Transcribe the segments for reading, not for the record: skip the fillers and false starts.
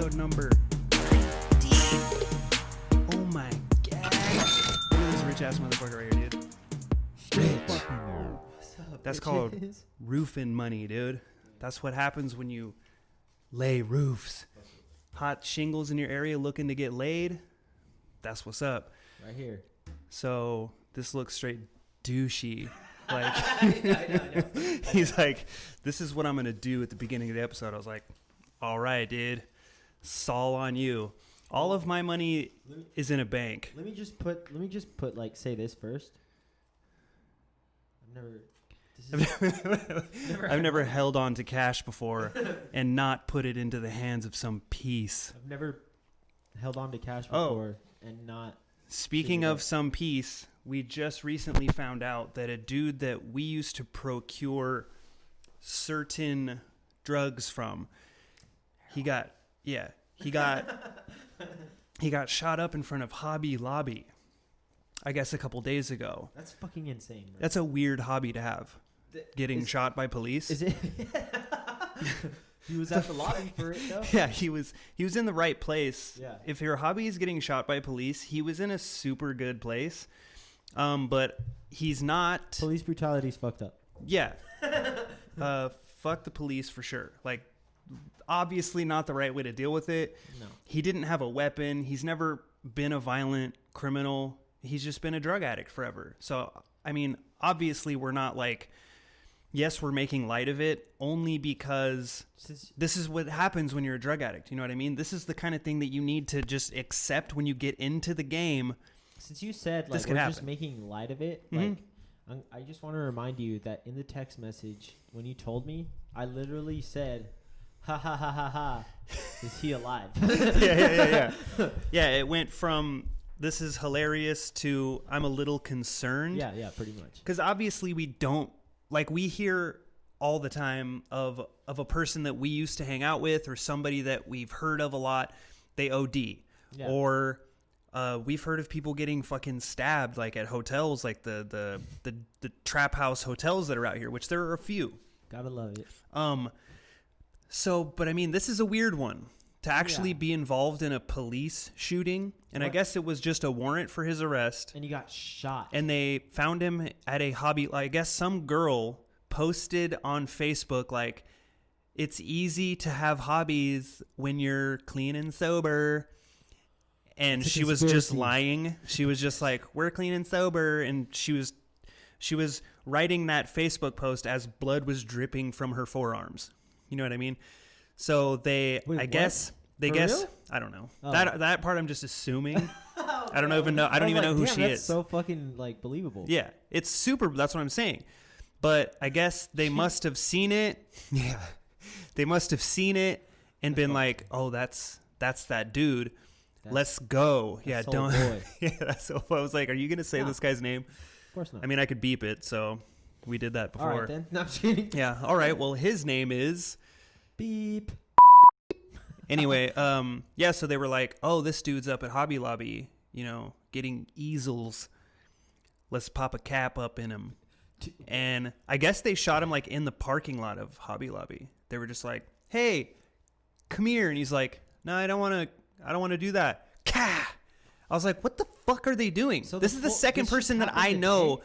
episode number 19. Oh my god. Look at this rich ass motherfucker right here, dude. Rich. That's called roofing money, dude. That's what happens when you lay roofs. Hot shingles in your area looking to get laid. That's what's up. Right here. So this looks straight douchey. Like, I know. He's like, this is what I'm going to do at the beginning of the episode. I was like, all right, dude. It's all on you. All of my money is in a bank. Let me just put like, say this first. I've never held on to cash before and not put it into the hands of some peace. I've never held on to cash before and not. Speaking of some peace, we just recently found out that a dude that we used to procure certain drugs from, he got shot up in front of Hobby Lobby, I guess a couple days ago. That's fucking insane, bro. That's a weird hobby to have. Getting shot by police. Is it? He was at the lobby for it, though. Yeah, he was in the right place. Yeah. If your hobby is getting shot by police, he was in a super good place. But he's not. Police brutality is fucked up. Yeah. Fuck the police for sure. Like, obviously not the right way to deal with it. No. He didn't have a weapon. He's never been a violent criminal. He's just been a drug addict forever. So, I mean, obviously we're not like, yes, we're making light of it only because this is what happens when you're a drug addict. You know what I mean? This is the kind of thing that you need to just accept when you get into the game. Since you said like we're just making light of it, like I just want to remind you that in the text message when you told me, I literally said, "Ha ha ha ha ha, is he alive?" Yeah. Yeah, it went from this is hilarious to I'm a little concerned. Yeah, pretty much. Because obviously we don't. Like, we hear all the time of a person that we used to hang out with or somebody that we've heard of a lot, they OD. Yeah. Or we've heard of people getting fucking stabbed, like at hotels, like the trap house hotels that are out here, which there are a few. Gotta love it. So, but I mean, this is a weird one. To actually be involved in a police shooting, and I guess it was just a warrant for his arrest. And he got shot. And they found him at a hobby. I guess some girl posted on Facebook, like, it's easy to have hobbies when you're clean and sober. And she was just lying. She was just like, we're clean and sober. And she was writing that Facebook post as blood was dripping from her forearms. You know what I mean? So they, I guess, real? I don't know. Oh. That part I'm just assuming. I don't even know. I don't even know who she that's is. So fucking like believable. Yeah, it's super. That's what I'm saying. But I guess they must have seen it. Yeah, they must have seen it and been like, "Oh, that's that dude. Let's go." Yeah, don't. Boy. Yeah, that's so. I was like, "Are you gonna say this guy's name?" Of course not. I mean, I could beep it, so we did that before. All right, then. No, I'm just kidding. Yeah. All right. Well, his name is. Beep. Anyway, yeah, so they were like, oh, this dude's up at Hobby Lobby, you know, getting easels. Let's pop a cap up in him. And I guess they shot him like in the parking lot of Hobby Lobby. They were just like, hey, come here. And he's like, no, I don't want to do that. Ka! I was like, what the fuck are they doing? So this is the second person that I know.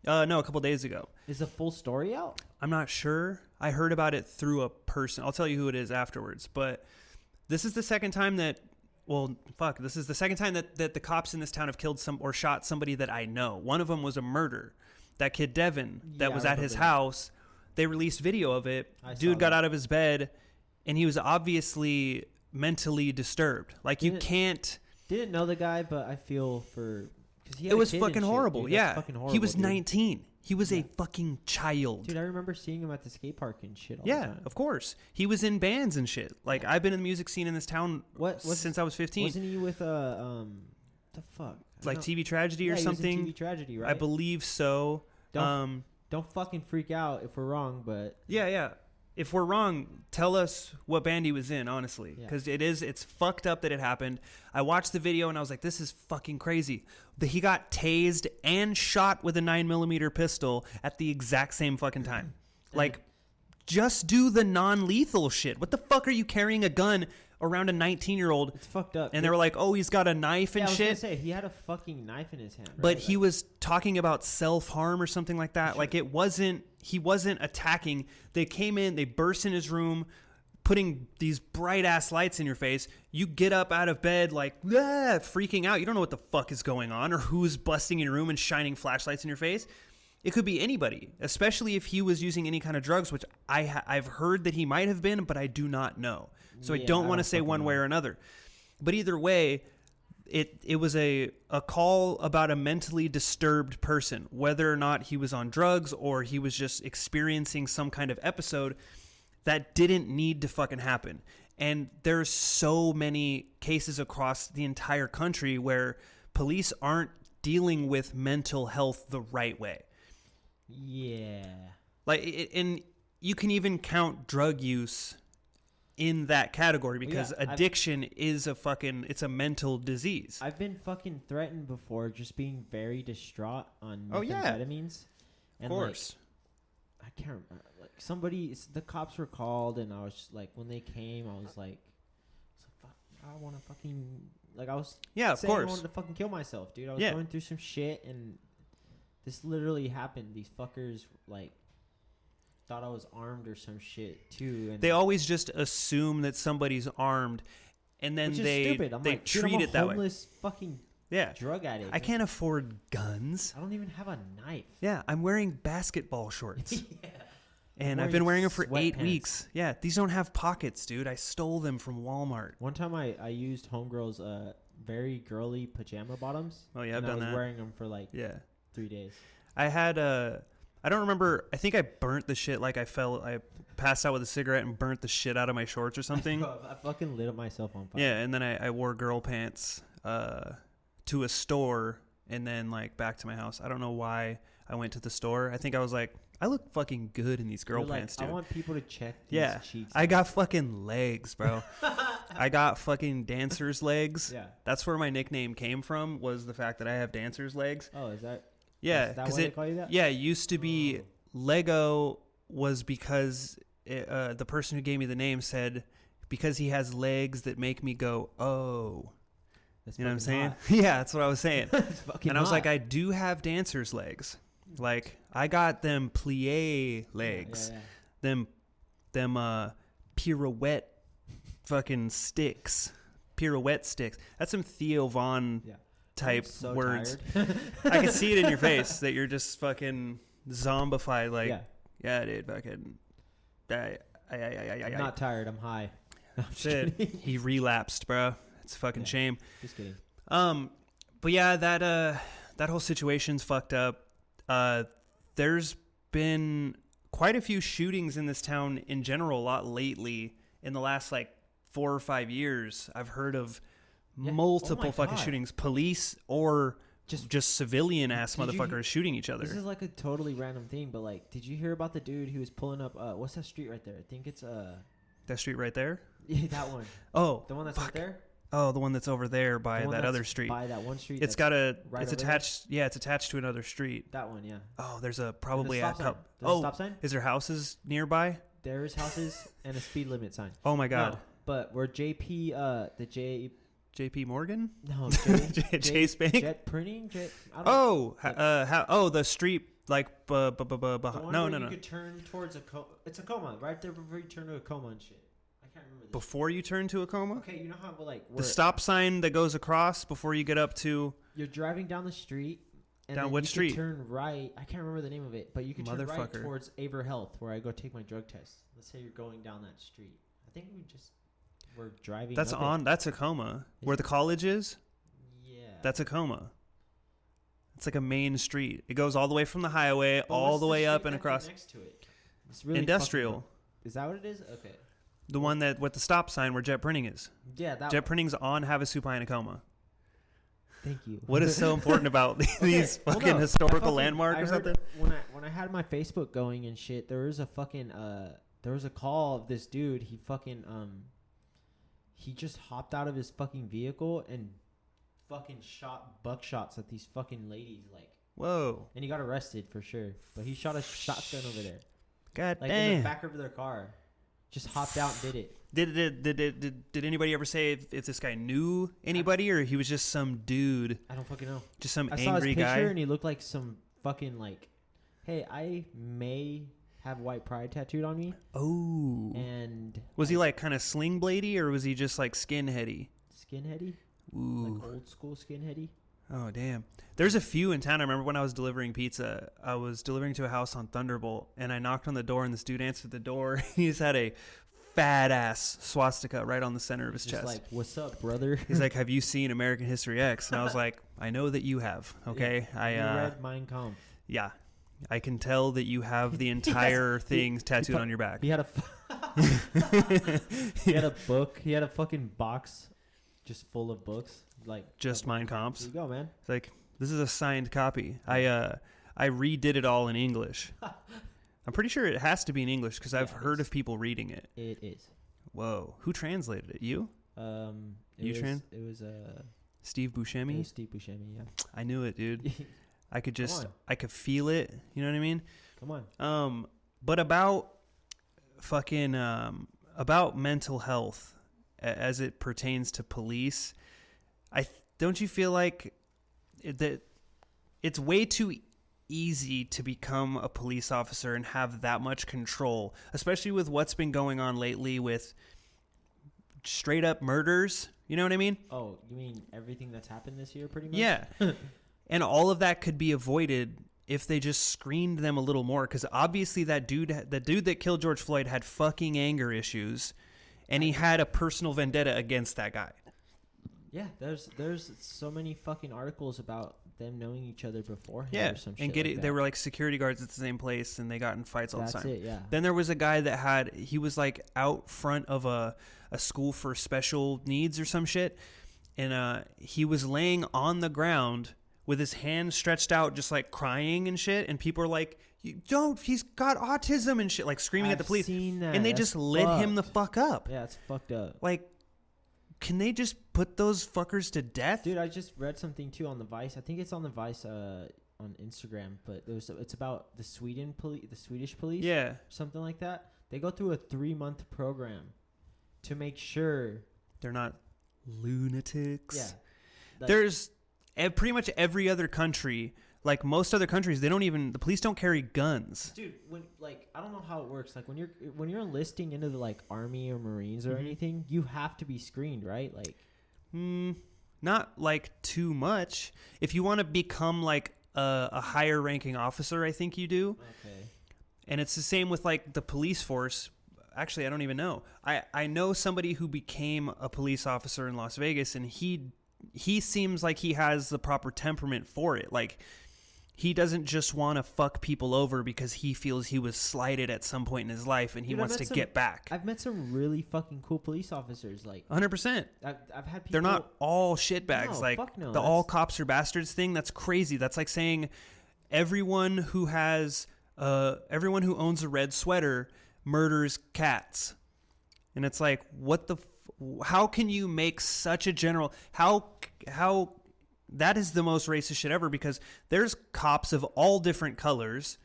No, a couple days ago. Is the full story out? I'm not sure. I heard about it through a person. I'll tell you who it is afterwards. But this is the second time that, this is the second time that the cops in this town have killed or shot somebody that I know. One of them was a murder. That kid, Devin, that was at his house. They released video of it. Dude got out of his bed, and he was obviously mentally disturbed. Like, you can't... Didn't know the guy, but I feel for... It was fucking horrible. Yeah. Fucking horrible, he was 19. He was a fucking child. Dude, I remember seeing him at the skate park and shit all the time. Yeah, of course. He was in bands and shit. Like, I've been in the music scene in this town since I was 15. Wasn't he with, the fuck? Like TV Tragedy or something? He was in TV Tragedy, right? I believe so. Don't fucking freak out if we're wrong, but... Yeah. If we're wrong, tell us what band he was in, honestly. Because it's fucked up that it happened. I watched the video and I was like, this is fucking crazy. He got tased and shot with a 9mm pistol at the exact same fucking time. Like, just do the non-lethal shit. What the fuck are you carrying a gun around a 19-year-old. It's fucked up. And they were like, oh, he's got a knife and shit. I was gonna say, he had a fucking knife in his hand. Right? But he was talking about self-harm or something like that. Like, he wasn't attacking. They came in, they burst in his room, putting these bright-ass lights in your face. You get up out of bed, like, freaking out. You don't know what the fuck is going on or who's busting in your room and shining flashlights in your face. It could be anybody, especially if he was using any kind of drugs, which I've heard that he might have been, but I do not know. So I don't want to say one way or another. But either way, it was a call about a mentally disturbed person, whether or not he was on drugs or he was just experiencing some kind of episode that didn't need to fucking happen. And there's so many cases across the entire country where police aren't dealing with mental health the right way. Yeah. Like, and you can even count drug use in that category because addiction is it's a mental disease. I've been fucking threatened before just being very distraught on methamphetamines. Of course. Like, I can't remember. Like, the cops were called, and I was just like, when they came, I was like, fuck, I want to fucking, like, I was of course. I wanted to fucking kill myself, dude. I was going through some shit, and this literally happened. These fuckers, like, thought I was armed or some shit too. And they always just assume that somebody's armed, and then they like, treat it that way. Homeless fucking drug addict. I can't afford guns. I don't even have a knife. Yeah, I'm wearing basketball shorts. Yeah. And I've been wearing them for 8 weeks. Yeah, these don't have pockets, dude. I stole them from Walmart. One time I used homegirl's very girly pajama bottoms. Oh yeah, I've done that. I was wearing them for like 3 days. I had I don't remember. I think I burnt the shit. Like, I passed out with a cigarette and burnt the shit out of my shorts or something. I fucking lit up myself on fire. Yeah, and then I wore girl pants to a store and then, like, back to my house. I don't know why I went to the store. I think I was like, I look fucking good in these girl pants, dude. I want people to check these cheeks. I got fucking legs, bro. I got fucking dancer's legs. Yeah. That's where my nickname came from, was the fact that I have dancer's legs. Oh, is that? Yeah, is that why they call you that? Yeah, it used to be Lego was because the person who gave me the name said, because he has legs that make me go, oh. That's, you know what I'm saying? Hot. Yeah, that's what I was saying. And I was hot. like, I do have dancer's legs. Like, I got them plie legs. Yeah. Them pirouette fucking sticks. Pirouette sticks. That's some Theo Von type words. I can see it in your face that you're just fucking zombified. Like, yeah dude, fucking. I'm not tired. I'm high. Shit. He relapsed, bro. It's a fucking shame. Just kidding. But yeah, that whole situation's fucked up. There's been quite a few shootings in this town in general a lot lately. In the last, like, 4 or 5 years, I've heard of multiple fucking shootings. Police or just civilian ass motherfuckers shooting each other. This is like a totally random thing, but, like, did you hear about the dude who was pulling up? What's that street right there? I think it's that street right there. Yeah, that one. Oh, the one that's right there. Oh, the one that's over there by that other street. By that one street. It's got a. Right, it's attached. There? Yeah, it's attached to another street. That one, yeah. Oh, there's probably a stop sign. Is there houses nearby? There's houses and a speed limit sign. Oh my god. No, but where JP JP Morgan? No, Chase Bank. Jet printing. The street like no. You could turn towards it's a coma right there before you turn to a coma and shit. I can't remember. Before you turn to a coma? Okay, you know how like the stop sign that goes across before you get up to. You're driving down the street. And down what street? Turn right. I can't remember the name of it, but you can turn right towards Aver Health, where I go take my drug test. Let's say you're going down that street. I think we're driving. That's a coma. Where the college is? Yeah. That's a coma. It's like a main street. It goes all the way from the highway, all the way up and across. Next to it. It's really industrial. Is that what it is? Okay. The one that with the stop sign where Jet Printing is. Yeah, that Jet Printing's on Havasupai in a coma. Thank you. What is so important about these fucking historical landmarks or something? When I had my Facebook going and shit, there was a fucking there was a call of this dude. He fucking he just hopped out of his fucking vehicle and fucking shot buckshots at these fucking ladies, like. Whoa. And he got arrested for sure, but he shot a shotgun over there. God like damn. in the back of their car. Just hopped out and did it. Did anybody ever say if this guy knew anybody or he was just some dude? I don't fucking know. Just some angry guy. I saw his picture guy, and he looked like some fucking like, hey, I may have white pride tattooed on me. Oh. And was he like kind of sling bladey or was he just like skinheady? Skinheady? Ooh. Like old school skinheady? Oh, damn. There's a few in town. I remember when I was delivering pizza, I was delivering to a house on Thunderbolt and I knocked on the door and this dude answered the door. He's had a fat ass swastika right on the center of his chest. Like, what's up, brother? He's like, have you seen American History X? And I was like, I know that you have. Okay. Yeah, I read Mein Kampf. Yeah. I can tell that you have the entire thing tattooed on your back. He had he had a book. He had a fucking box just full of books. Like just Mein Kampfs. There you go, man. It's like, this is a signed copy. I redid it all in English. I'm pretty sure it has to be in English because I've heard of people reading it. It is. Whoa. Who translated it? You? It was Steve Buscemi? It was Steve Buscemi, yeah. I knew it, dude. I could feel it. You know what I mean? Come on. But about fucking, about mental health as it pertains to police, don't you feel like that it's way too easy to become a police officer and have that much control, especially with what's been going on lately with straight up murders. You know what I mean? Oh, you mean everything that's happened this year pretty much? Yeah. And all of that could be avoided if they just screened them a little more. Because obviously that dude that killed George Floyd had fucking anger issues, and he had a personal vendetta against that guy. Yeah, there's so many fucking articles about them knowing each other beforehand. Yeah, or some and shit they were like security guards at the same place, and they got in fights all the time. That's it, yeah. Then there was a guy that he was like out front of a school for special needs or some shit, and he was laying on the ground with his hands stretched out, just like crying and shit. And people are like, he's got autism and shit, like screaming at the police. Seen that. And they That's just lit him the fuck up. Yeah, it's fucked up. Like, can they just put those fuckers to death? Dude, I just read something too on the Vice. I think it's on the Vice on Instagram, but it's about the Swedish police. Yeah. Something like that. They go through a 3-month program to make sure they're not lunatics. Yeah. Like, there's pretty much every other country, like most other countries, the police don't carry guns. Dude, I don't know how it works. Like when you're enlisting into the like Army or Marines or anything, you have to be screened, right? Like, not like too much. If you want to become like a higher ranking officer, I think you do. Okay. And it's the same with like the police force. Actually, I don't even know. I know somebody who became a police officer in Las Vegas, and he seems like he has the proper temperament for it. Like, he doesn't just want to fuck people over because he feels he was slighted at some point in his life and he wants to get back. I've met some really fucking cool police officers. Like 100%. I've had people. They're not all shitbags. No, like fuck no. The all cops are bastards thing. That's crazy. That's like saying everyone who owns a red sweater murders cats. And it's like, how can you make such a general, how that is the most racist shit ever, because there's cops of all different colors,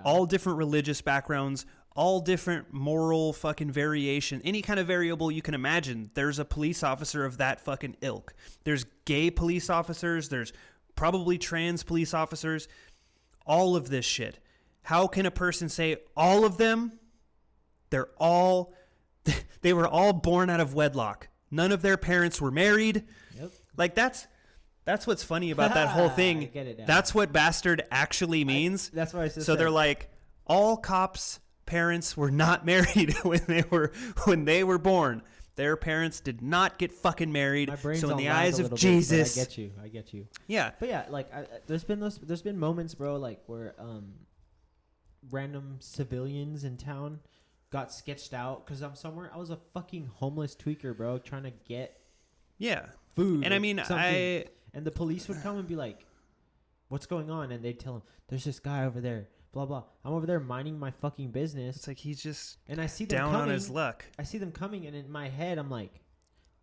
all different religious backgrounds, all different moral fucking variation, any kind of variable you can imagine. There's a police officer of that fucking ilk. There's gay police officers. There's probably trans police officers. All of this shit. How can a person say all of them? They were all born out of wedlock. None of their parents were married. Yep. Like that's what's funny about that whole thing. That's what bastard actually means. That's what I said. So they're like, all cops' parents were not married when they were born. Their parents did not get fucking married. So in the eyes of Jesus, I get you. Yeah. But yeah, like there's been moments, bro, like where random civilians in town got sketched out because I'm somewhere. I was a fucking homeless tweaker, bro, trying to get food. And I mean, and the police would come and be like, "What's going on?" And they'd tell him, "There's this guy over there." Blah blah. I'm over there minding my fucking business. It's like he's just I see them down coming, on his luck. I see them coming, and in my head, I'm like,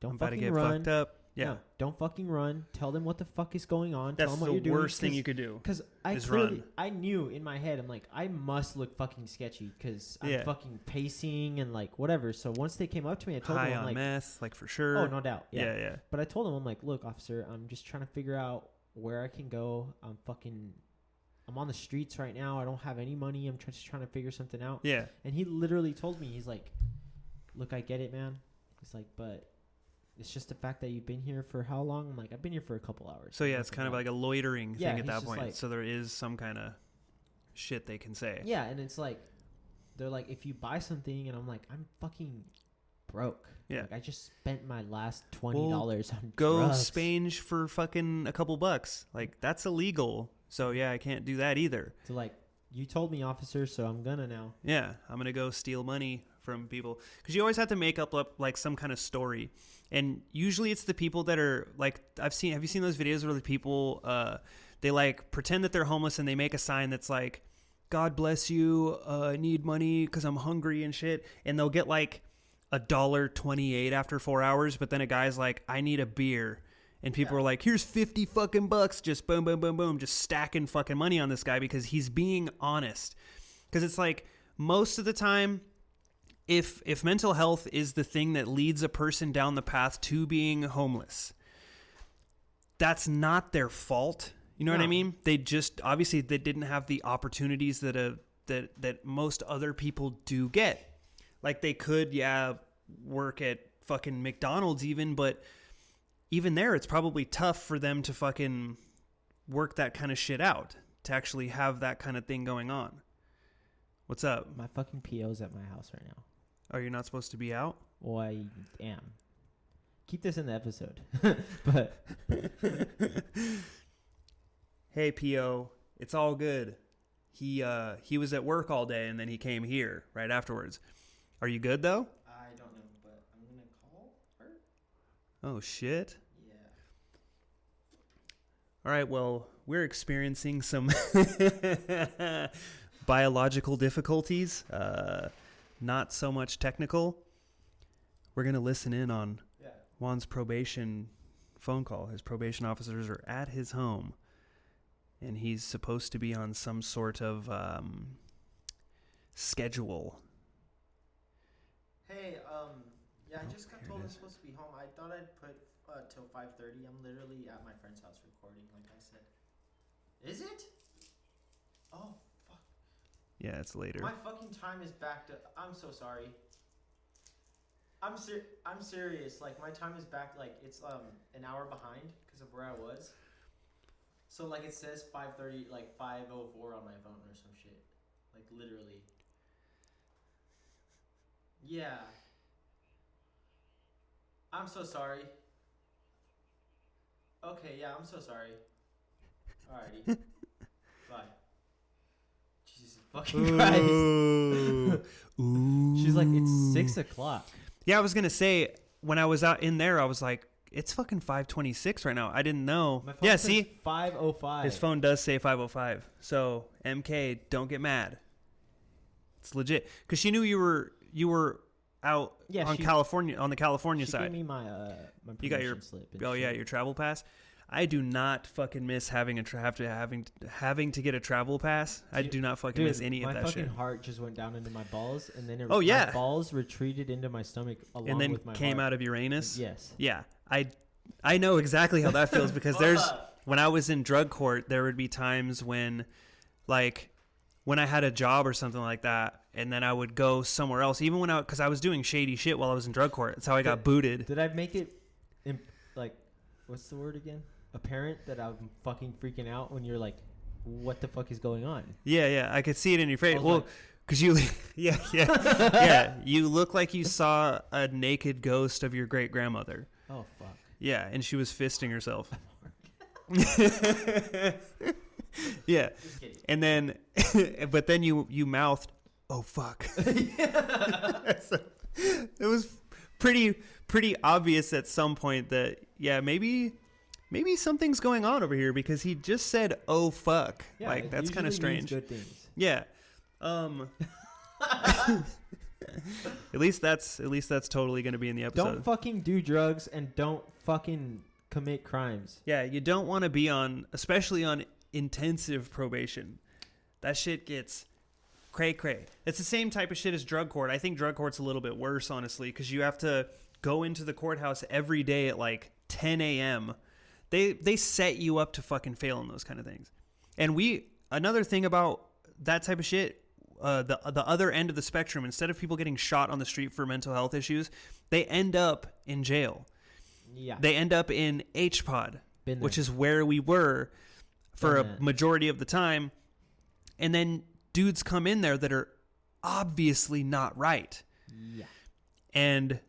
"Don't I'm about fucking to get run. fucked up. Yeah. No, don't fucking run. Tell them what the fuck is going on. That's Tell them what the you're doing. worst thing you could do. Because I knew in my head, I'm like, I must look fucking sketchy because I'm fucking pacing and like whatever. So once they came up to me, I told them, I'm like, meth, like for sure. Oh, no doubt. Yeah. But I told them, I'm like, look, officer, I'm just trying to figure out where I can go. I'm on the streets right now. I don't have any money. I'm just trying to figure something out. Yeah. And he literally told me, he's like, look, I get it, man. He's like, but it's just the fact that you've been here for how long? I'm like, I've been here for a couple hours. So, yeah, it's kind of like a loitering thing at that point. Like, so there is some kind of shit they can say. Yeah, and it's like, they're like, if you buy something, and I'm like, I'm fucking broke. Yeah. Like, I just spent my last $20 on go drugs. Spange for fucking a couple bucks. Like, that's illegal. So, yeah, I can't do that either. So, like, you told me, officer, so I'm gonna now. Yeah, I'm going to go steal money from people. Because you always have to make up, like, some kind of story. And usually it's the people that are, like, have you seen those videos where the people, they, like, pretend that they're homeless and they make a sign that's like, God bless you, I need money because I'm hungry and shit. And they'll get, like, $1.28 after 4 hours, but then a guy's like, I need a beer. And people are like, here's 50 fucking bucks, just boom, boom, boom, boom, just stacking fucking money on this guy because he's being honest. Because it's like, most of the time, if mental health is the thing that leads a person down the path to being homeless, that's not their fault. You know what I mean? They just, obviously, they didn't have the opportunities that most other people do get. Like, they could, work at fucking McDonald's even, but even there, it's probably tough for them to fucking work that kind of shit out, to actually have that kind of thing going on. What's up? My fucking PO's at my house right now. Oh, you're not supposed to be out? Well, I am. Keep this in the episode. But hey, PO, it's all good. He was at work all day, and then he came here right afterwards. Are you good, though? I don't know, but I'm going to call her. Oh, shit. Yeah. All right, well, we're experiencing some biological difficulties. Not so much technical. We're going to listen in on Juan's probation phone call. His probation officers are at his home, and he's supposed to be on some sort of schedule. Hey, I just got told I'm supposed to be home. I thought I'd put till 5:30. I'm literally at my friend's house recording, like I said. Is it? Oh, fuck. Yeah, it's later. My fucking time is backed up. I'm so sorry. I'm serious. Like, my time is back. Like, it's an hour behind because of where I was. So, like, it says 5:30, like 5:04 on my phone or some shit. Like, literally. Yeah. I'm so sorry. Okay, yeah, I'm so sorry. Alrighty. Bye. Jesus fucking Christ. Ooh. She's like, it's 6 o'clock. Yeah, I was going to say, when I was out in there, I was like, it's fucking 5:26 right now. I didn't know. My phone says 5:05. His phone does say 5:05. So, MK, don't get mad. It's legit. Because she knew you were out on the California side. She gave me my you got your slip. Your travel pass. I do not fucking miss having to get a travel pass. Dude, I do not fucking miss any of that shit. My fucking heart just went down into my balls, and then my balls retreated into my stomach along with my heart. And then came out of Uranus. Yes. Yeah, I know exactly how that feels because when I was in drug court, there would be times when, like, when I had a job or something like that, and then I would go somewhere else, even because I was doing shady shit while I was in drug court. That's how I got booted. Did I make it, what's the word again? Apparent that I'm fucking freaking out when you're like, what the fuck is going on? Yeah, I could see it in your face. Well, because you, yeah, you look like you saw a naked ghost of your great grandmother. Oh fuck. Yeah, and she was fisting herself. Yeah, and then, but then you mouthed, "Oh fuck." So, it was pretty obvious at some point that maybe something's going on over here because he just said, "Oh fuck." Yeah, like that's kind of strange. Good things. Yeah. At least that's totally going to be in the episode. Don't fucking do drugs and don't fucking commit crimes. Yeah, you don't want to be on, especially on intensive probation. That shit gets cray. It's the same type of shit as drug court. I think drug court's a little bit worse, honestly, because you have to go into the courthouse every day at like 10 a.m. They set you up to fucking fail in those kind of things. And another thing about that type of shit, the other end of the spectrum, instead of people getting shot on the street for mental health issues, they end up in jail. Yeah. They end up in H-Pod, which is where we were for a majority of the time. And then dudes come in there that are obviously not right. Yeah. And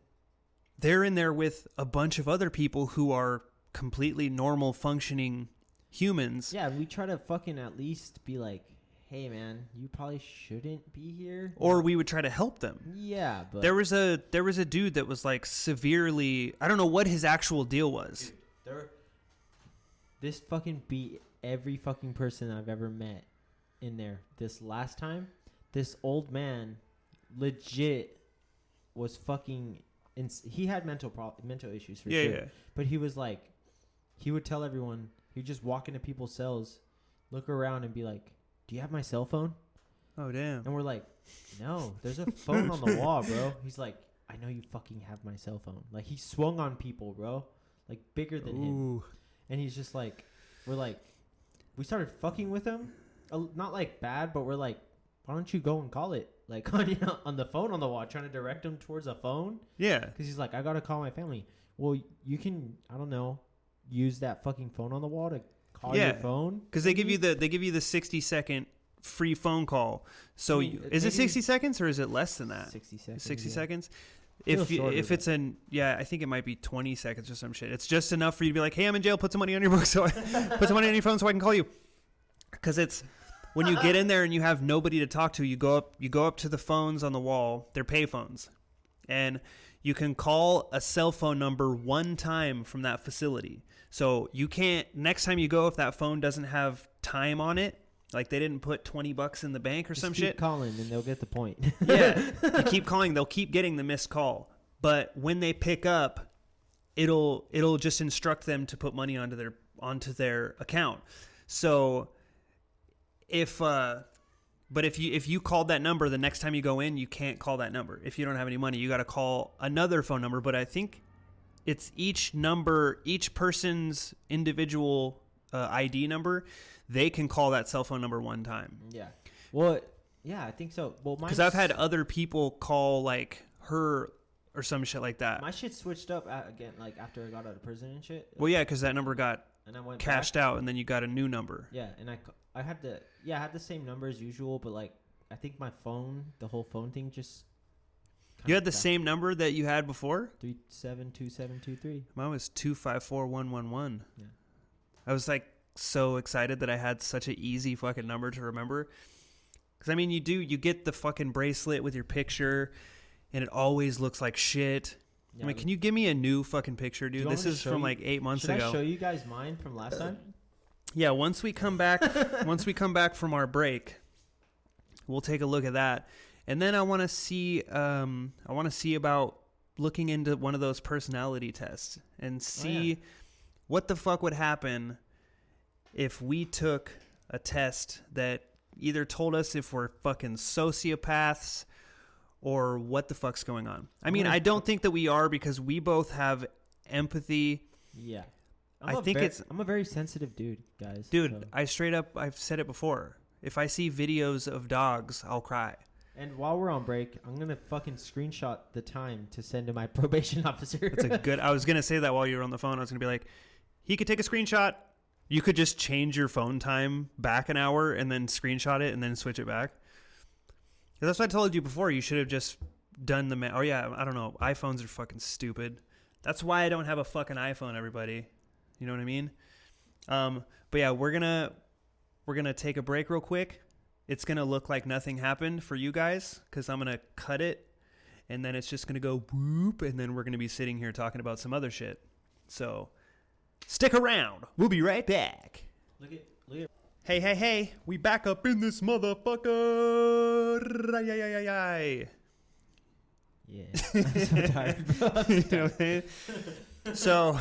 they're in there with a bunch of other people who are completely normal functioning humans. Yeah, we try to fucking at least be like, hey man, you probably shouldn't be here. Or we would try to help them. Yeah, but there was a dude that was like severely, I don't know what his actual deal was. Dude, this fucking beat every fucking person I've ever met in there. This last time, this old man legit was fucking he had mental issues for sure. Yeah. But he was like, he would tell everyone, he'd just walk into people's cells, look around and be like, do you have my cell phone? Oh, damn. And we're like, no, there's a phone on the wall, bro. He's like, I know you fucking have my cell phone. Like, he swung on people, bro. Like, bigger than him. And he's just like, we're like, we started fucking with him. Not like bad, but we're like, why don't you go and call it? Like, on the phone on the wall, trying to direct him towards a phone. Yeah. Because he's like, I got to call my family. Well, you can, I don't know, use that fucking phone on the wall to call your phone. Because they give you the 60-second free phone call. So is it 60 seconds or is it less than that? 60 seconds. 60 seconds. If it's I think it might be 20 seconds or some shit. It's just enough for you to be like, hey, I'm in jail. Put some money on your book. Put some money on your phone so I can call you. Because it's when you get in there and you have nobody to talk to, you go up to the phones on the wall. They're pay phones, and you can call a cell phone number one time from that facility. So you can't, next time you go, if that phone doesn't have time on it, like they didn't put $20 in the bank or some shit. Keep calling and they'll get the point. Yeah. You keep calling, they'll keep getting the missed call. But when they pick up, it'll just instruct them to put money onto their account. So if you called that number, the next time you go in, you can't call that number. If you don't have any money, you got to call another phone number. But I think it's each person's individual ID number. They can call that cell phone number one time. Yeah. Well, yeah, I think so. Well, because I've had other people call like her or some shit like that. My shit switched up again, like after I got out of prison and shit. Well, yeah, because that number got cashed out, and then you got a new number. Yeah, and I had the same number as usual, but like I think my phone, the whole phone thing just. You had the same number that you had before? 372723. Mine was 2541111. Yeah. I was like so excited that I had such an easy fucking number to remember. Because I mean, you get the fucking bracelet with your picture, and it always looks like shit. Yeah, I mean, can you give me a new fucking picture, dude? This is from like 8 months ago. Should I show you guys mine from last time? Yeah, once we come back from our break, we'll take a look at that. And then I want to see about looking into one of those personality tests and see what the fuck would happen if we took a test that either told us if we're fucking sociopaths or what the fuck's going on. I mean, I don't think that we are, because we both have empathy. Yeah. I'm a very sensitive dude, guys. Dude, so. I've said it before. If I see videos of dogs, I'll cry. And while we're on break, I'm going to fucking screenshot the time to send to my probation officer. I was going to say that while you were on the phone. I was going to be like, he could take a screenshot. You could just change your phone time back an hour and then screenshot it and then switch it back. That's what I told you before. You should have just done the oh yeah, I don't know. iPhones are fucking stupid. That's why I don't have a fucking iPhone, everybody. You know what I mean? But yeah, we're gonna take a break real quick. It's gonna look like nothing happened for you guys, because I'm gonna cut it, and then it's just gonna go whoop, and then we're gonna be sitting here talking about some other shit. So stick around. We'll be right back. Look at. Hey, we back up in this motherfucker. Yeah. I'm so tired, bro. You know what I mean? So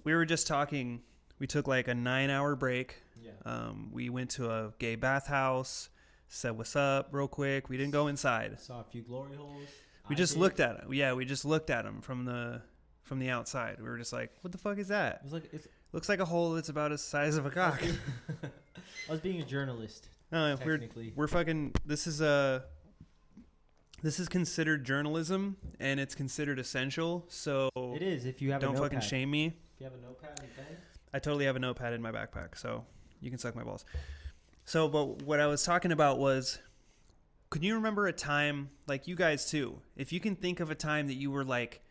we were just talking. We took like a 9-hour break. Yeah. We went to a gay bathhouse, said what's up real quick. We didn't go inside. Saw a few glory holes. We just looked at it. Yeah, we just looked at them from the outside. We were just like, what the fuck is that? It was like, looks like a hole that's about the size of a cock. I was being a journalist. No, we're fucking. This is considered journalism, and it's considered essential. So it is if you have. Don't a fucking shame me. If you have a notepad and pen. I totally have a notepad in my backpack, so you can suck my balls. So, but what I was talking about was, can you remember a time, like you guys too, if you can think of a time that you were like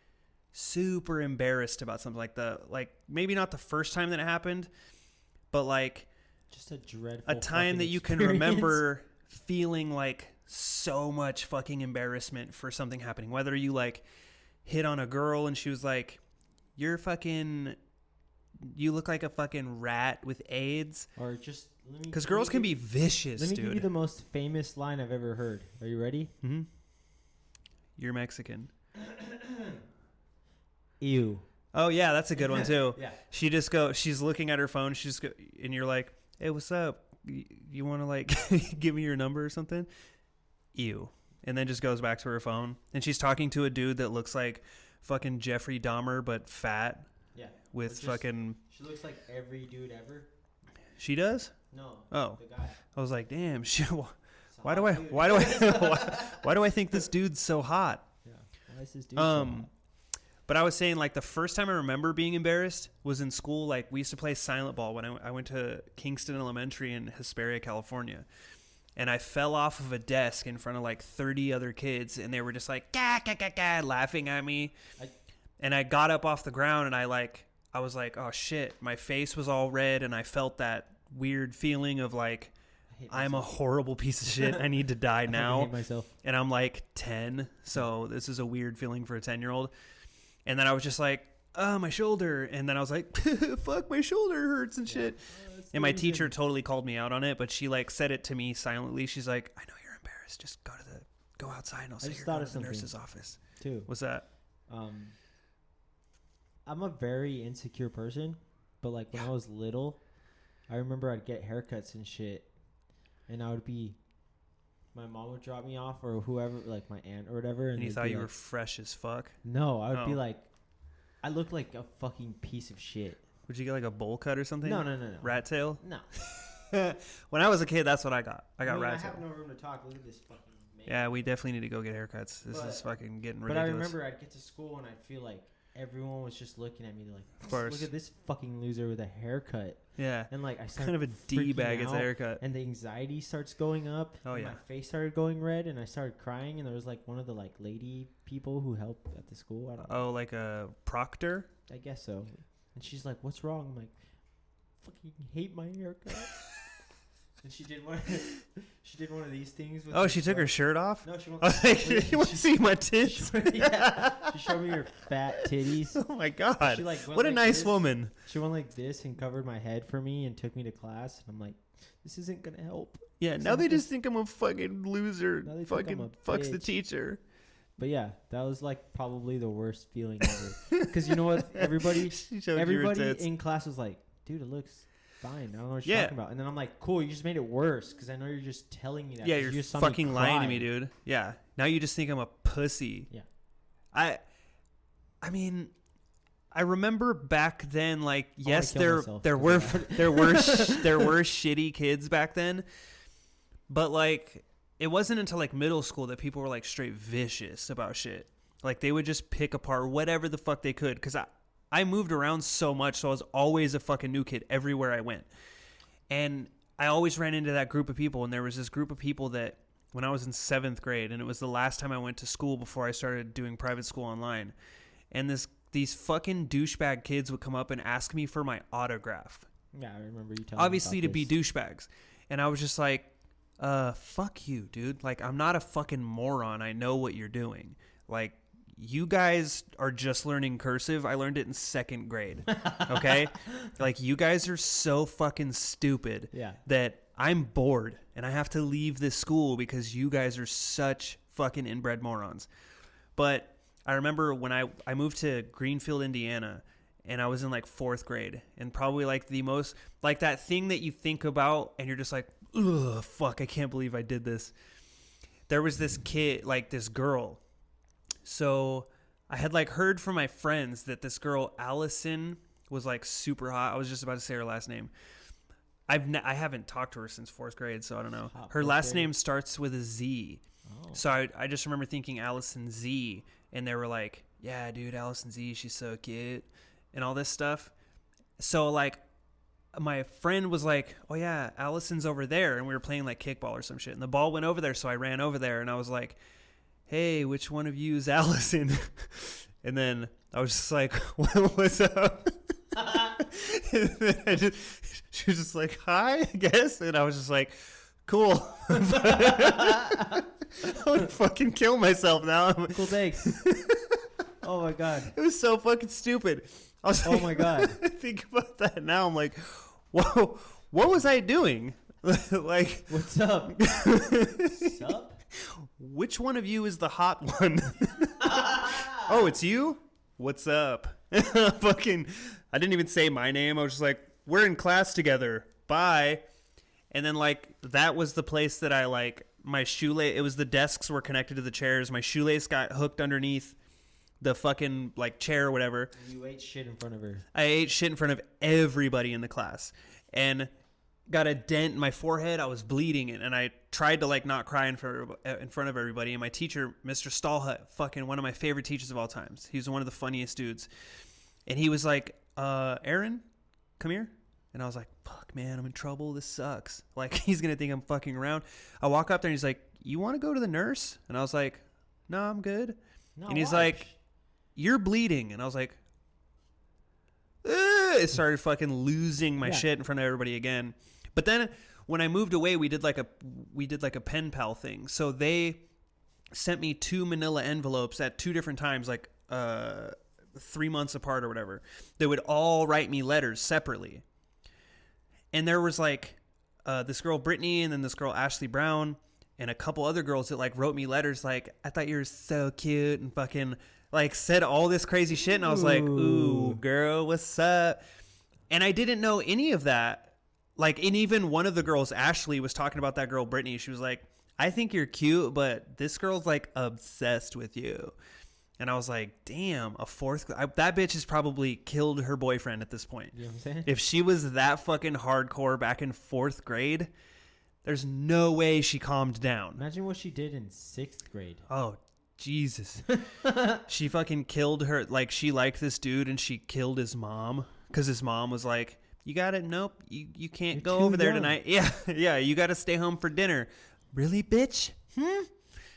super embarrassed about something, like maybe not the first time that it happened, but like just a dreadful a time that you can remember feeling like so much fucking embarrassment for something happening, whether you like hit on a girl and she was like, you look like a fucking rat with AIDS, or just because girls can be vicious. Let me dude. give you the most famous line I've ever heard. Are you ready? Mm-hmm. You're Mexican. Ew. Oh yeah, that's a good one too. Yeah. She's looking at her phone. And you're like, hey, what's up? You want to like give me your number or something? Ew. And then just goes back to her phone. And she's talking to a dude that looks like fucking Jeffrey Dahmer, but fat. Yeah. With fucking. She looks like every dude ever. She does? No. Oh. The guy. I was like, damn. Why do I think this dude's so hot? Yeah. Why is this dude so hot? But I was saying, like, the first time I remember being embarrassed was in school. Like, we used to play silent ball when I went to Kingston Elementary in Hesperia, California. And I fell off of a desk in front of, like, 30 other kids. And they were just like, gah, gah, gah, gah, laughing at me. And I got up off the ground, and I was like, oh, shit. My face was all red, and I felt that weird feeling of, like, I'm a horrible piece of shit. I need to die now. I hate myself. And I'm, like, 10. So this is a weird feeling for a 10-year-old. And then I was just like, oh, my shoulder. And then I was like, fuck, my shoulder hurts and shit. And my teacher totally called me out on it, but she like said it to me silently. She's like, I know you're embarrassed. Just go outside and I'll say you're going to the nurse's office. Too. What's that? I'm a very insecure person, but like when I was little, I remember I'd get haircuts and shit. And my mom would drop me off or whoever, like my aunt or whatever. And you thought you were fresh as fuck? No, I would be like, I look like a fucking piece of shit. Would you get like a bowl cut or something? No. Rat tail? No. When I was a kid, that's what I got. I got rat tail. I have no room to talk. Look at this fucking man. Yeah, we definitely need to go get haircuts. This is fucking getting ridiculous. But I remember I'd get to school and I'd feel like everyone was just looking at me like, of course. Look at this fucking loser with a haircut. Yeah. And like I started kind of a D-bag as a haircut. And the anxiety starts going up. Oh yeah. My face started going red and I started crying and there was like one of the like lady people who helped at the school. I don't know. Oh, like a proctor? I guess so. And she's like, what's wrong? I'm like, fucking hate my haircut. And she did one of these things. With she took her shirt off? No, she won't. You want to see my tits? She showed me her fat titties. Oh my god! She, like, what a nice woman. She went like this and covered my head for me and took me to class. And I'm like, this isn't gonna help. Yeah, now they just think I'm a fucking loser. Fucking fucks the teacher. But yeah, that was like probably the worst feeling ever. Because you know what? Everybody in class was like, dude, it looks fine. I don't know what you're talking about. And then I'm like, cool, you just made it worse because I know you're just telling me that. Yeah, you're fucking lying to me, dude. Yeah. Now you just think I'm a pussy. Yeah. I mean, I remember back then, like, yes, there were shitty kids back then, but like, it wasn't until like middle school that people were like straight vicious about shit. Like they would just pick apart whatever the fuck they could. Cause I moved around so much. So I was always a fucking new kid everywhere I went. And I always ran into that group of people. And there was this group of people that when I was in 7th grade, and it was the last time I went to school before I started doing private school online. And these fucking douchebag kids would come up and ask me for my autograph. Yeah, I remember you telling me obviously to be douchebags. And I was just like, fuck you, dude. Like, I'm not a fucking moron. I know what you're doing. Like, you guys are just learning cursive. I learned it in 2nd grade. Okay? Like, you guys are so fucking stupid that I'm bored and I have to leave this school because you guys are such fucking inbred morons. But I remember when I moved to Greenfield, Indiana, and I was in like 4th grade, and probably like the most, like that thing that you think about and you're just like, ugh, fuck, I can't believe I did this. There was this kid, like this girl. So I had like heard from my friends that this girl, Allison, was like super hot. I was just about to say her last name. I haven't talked to her since 4th grade, so I don't know. Her last name starts with a Z. Oh. So I just remember thinking Allison Z, and they were like, yeah, dude, Allison Z, she's so cute, and all this stuff. So like my friend was like, oh yeah, Allison's over there, and we were playing like kickball or some shit, and the ball went over there, so I ran over there, and I was like, hey, which one of you is Allison? And then I was just like, what's up? And then she was just like, hi, I guess. And I was just like, cool. I would fucking kill myself now. Cool, thanks. Oh my God. It was so fucking stupid. I was like, oh my God. I think about that now. I'm like, whoa, what was I doing? Like, what's up? What's up? Which one of you is the hot one? Oh, it's you? What's up? Fucking, I didn't even say my name. I was just like, we're in class together. Bye. And then like, that was the place that I like, my shoelace, it was the desks were connected to the chairs. My shoelace got hooked underneath the fucking like chair or whatever. You ate shit in front of her. I ate shit in front of everybody in the class. And got a dent in my forehead. I was bleeding, and I tried to like not cry in front of everybody. And my teacher, Mr. Stallhut, fucking one of my favorite teachers of all times. He was one of the funniest dudes. And he was like, Aaron, come here. And I was like, fuck, man, I'm in trouble. This sucks. Like, he's going to think I'm fucking around. I walk up there, and he's like, you want to go to the nurse? And I was like, no, I'm good. No, and he's like, you're bleeding. And I was like, it started fucking losing my shit in front of everybody again. But then when I moved away, we did like a pen pal thing. So they sent me 2 manila envelopes at 2 different times, like 3 months apart or whatever. They would all write me letters separately. And there was like this girl Brittany, and then this girl Ashley Brown, and a couple other girls that like wrote me letters like, I thought you were so cute, and fucking like said all this crazy shit. And I was like, ooh, girl, what's up? And I didn't know any of that. Like, and even one of the girls, Ashley, was talking about that girl, Brittany. She was like, I think you're cute, but this girl's like obsessed with you. And I was like, damn, that bitch has probably killed her boyfriend at this point. You know what I'm saying? If she was that fucking hardcore back in 4th grade, there's no way she calmed down. Imagine what she did in 6th grade. Oh, Jesus. She fucking killed her. Like, she liked this dude, and she killed his mom because his mom was like, you got it. Nope. You can't You're go over there tonight. Yeah. Yeah. You got to stay home for dinner. Really, bitch? She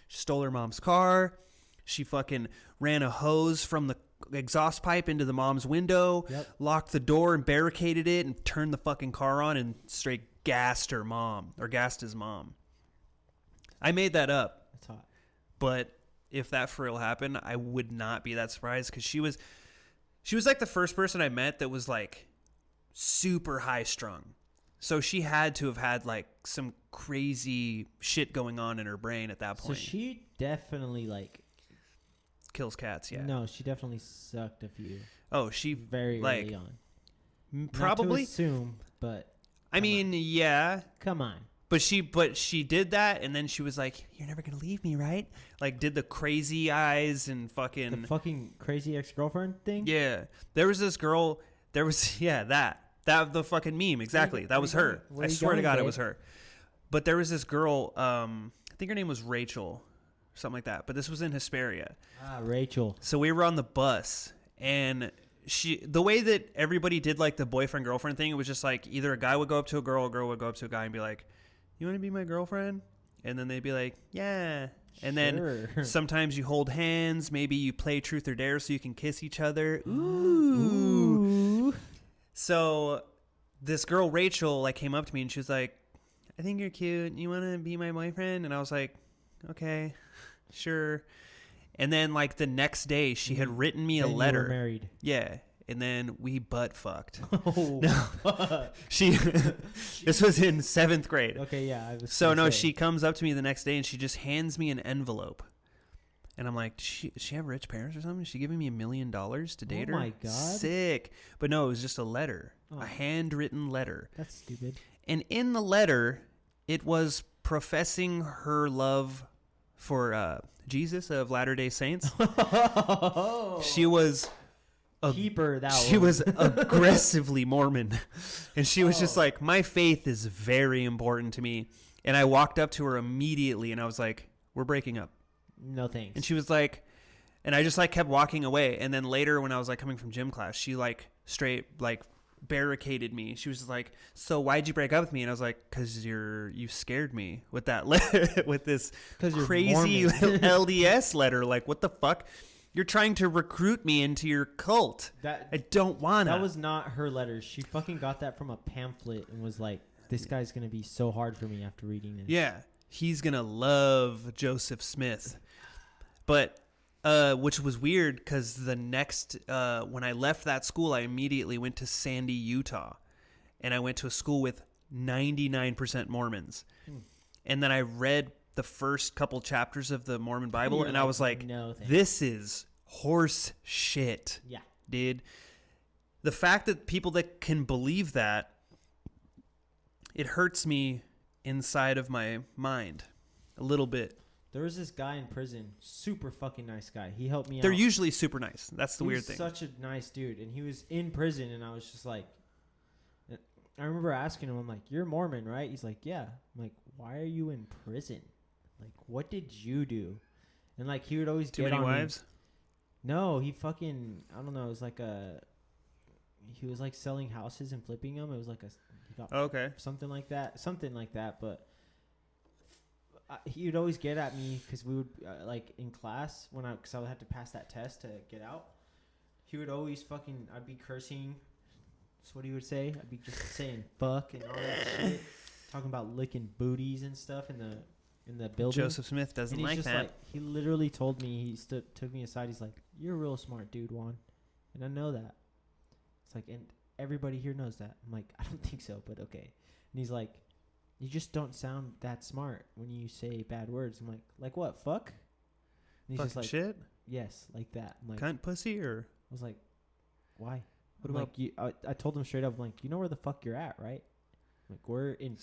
stole her mom's car. She fucking ran a hose from the exhaust pipe into the mom's window, locked the door and barricaded it, and turned the fucking car on and straight gassed her mom, or gassed his mom. I made that up. That's hot. But if that for real happened, I would not be that surprised, because she was like the first person I met that was like super high strung. So she had to have had like some crazy shit going on in her brain at that point. So she definitely like kills cats. Yeah. No, she definitely sucked a few. Oh, she very like, early on. Probably. Not to assume, but I mean, yeah. Come on. But she did that, and then she was like, "You're never gonna leave me, right?" Like, did the crazy eyes and fucking the fucking crazy ex-girlfriend thing. Yeah, there was this girl. There was that the fucking meme exactly. That was her. I swear to God, it was her. But there was this girl. I think her name was Rachel, something like that. But this was in Hesperia. Ah, Rachel. So we were on the bus, and the way that everybody did like the boyfriend girlfriend thing, it was just like either a guy would go up to a girl would go up to a guy and be like, you want to be my girlfriend? And then they'd be like, yeah. And then sometimes you hold hands. Maybe you play truth or dare so you can kiss each other. Ooh. So this girl, Rachel, like came up to me and she was like, I think you're cute. You want to be my boyfriend? And I was like, okay, sure. And then like the next day she had written me a letter. You were married. Yeah. and then we butt fucked. Oh, no, this was in 7th grade. Okay, yeah. She comes up to me the next day and she just hands me an envelope. And I'm like, does she have rich parents or something? Is she giving me $1 million to date her? Oh my God. Sick. But no, it was just a letter, a handwritten letter. That's stupid. And in the letter, it was professing her love for Jesus of Latter-day Saints. She was was aggressively Mormon. And she was just like, my faith is very important to me. And I walked up to her immediately and I was like, we're breaking up. No thanks. And she was like, and I just like kept walking away. And then later when I was like coming from gym class, she like straight like barricaded me. She was like, so why'd you break up with me? And I was like, because you scared me with that letter, with this crazy LDS letter. Like, what the fuck? You're trying to recruit me into your cult. I don't want to. That was not her letter. She fucking got that from a pamphlet and was like, this guy's going to be so hard for me after reading this. Yeah. He's going to love Joseph Smith. But, which was weird because the next, when I left that school, I immediately went to Sandy, Utah. And I went to a school with 99% Mormons. And then I read the first couple chapters of the Mormon Bible, and I was like, no, this is horse shit. Yeah. Dude. The fact that people that can believe that, it hurts me inside of my mind a little bit. There was this guy in prison, super fucking nice guy. He helped me out. They're usually super nice. That's the weird thing. He was such a nice dude, and he was in prison, and I was just like, I remember asking him, I'm like, you're Mormon, right? He's like, yeah. I'm like, why are you in prison? Like, what did you do? And like, he would always get on me. Too many wives? No, he fucking, I don't know. It was like he was like selling houses and flipping them. It was like he got something like that. But he would always get at me because we would like in class because I would have to pass that test to get out. He would always I'd be cursing. That's what he would say. I'd be just saying fuck and all that shit, talking about licking booties and stuff in the building. Joseph Smith doesn't like that. He literally told me, took me aside. He's like, "You're a real smart dude, Juan," and I know that. It's like, and everybody here knows that. I'm like, I don't think so, but okay. And he's like, you just don't sound that smart when you say bad words. I'm like what? Fuck? And he's fucking just like, shit? Yes, like that. I'm like, cunt pussy or? I was like, why? What about? I told him straight up, I'm like, you know where the fuck you're at, right? I'm like, we're in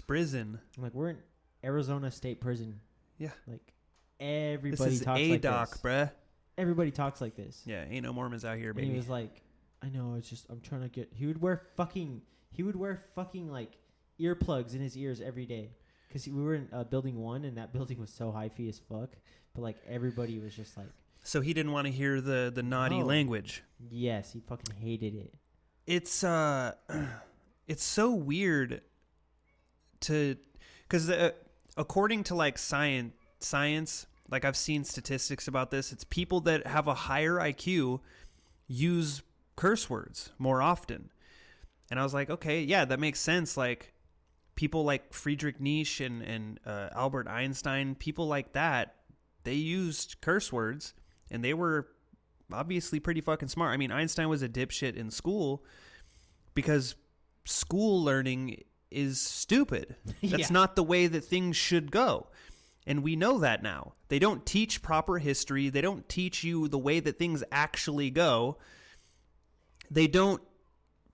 prison. I'm like, we're in Arizona State Prison. Yeah. Like, everybody this is talks like ADOC, this. Bruh. Everybody talks like this. Yeah, ain't no Mormons out here, baby. And he was like, I know, it's just, I'm trying to get... He would wear fucking like earplugs in his ears every day. Because we were in building 1, and that building was so hyphy as fuck. But like, everybody was just like... So he didn't want to hear the naughty language. Yes, he fucking hated it. It's so weird to... Because according to like science, like I've seen statistics about this, it's people that have a higher IQ use curse words more often. And I was like, okay, yeah, that makes sense. Like people like Friedrich Nietzsche and Albert Einstein, people like that, they used curse words and they were obviously pretty fucking smart. I mean, Einstein was a dipshit in school because school learning is stupid. That's not the way that things should go. And we know that now. They don't teach proper history. They don't teach you the way that things actually go. They don't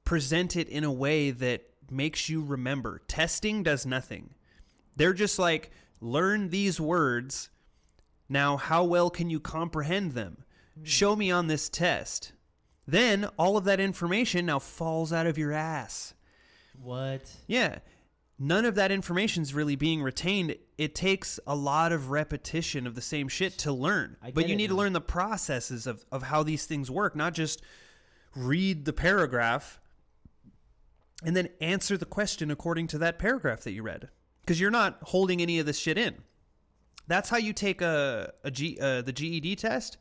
present it in a way that makes you remember. Testing does nothing. They're just like, learn these words. Now, how well can you comprehend them? Show me on this test. Then all of that information now falls out of your ass. What? Yeah. None of that information is really being retained. It takes a lot of repetition of the same shit to learn. But you need to learn the processes of how these things work, not just read the paragraph and then answer the question according to that paragraph that you read. Because you're not holding any of this shit in. That's how you take the GED test.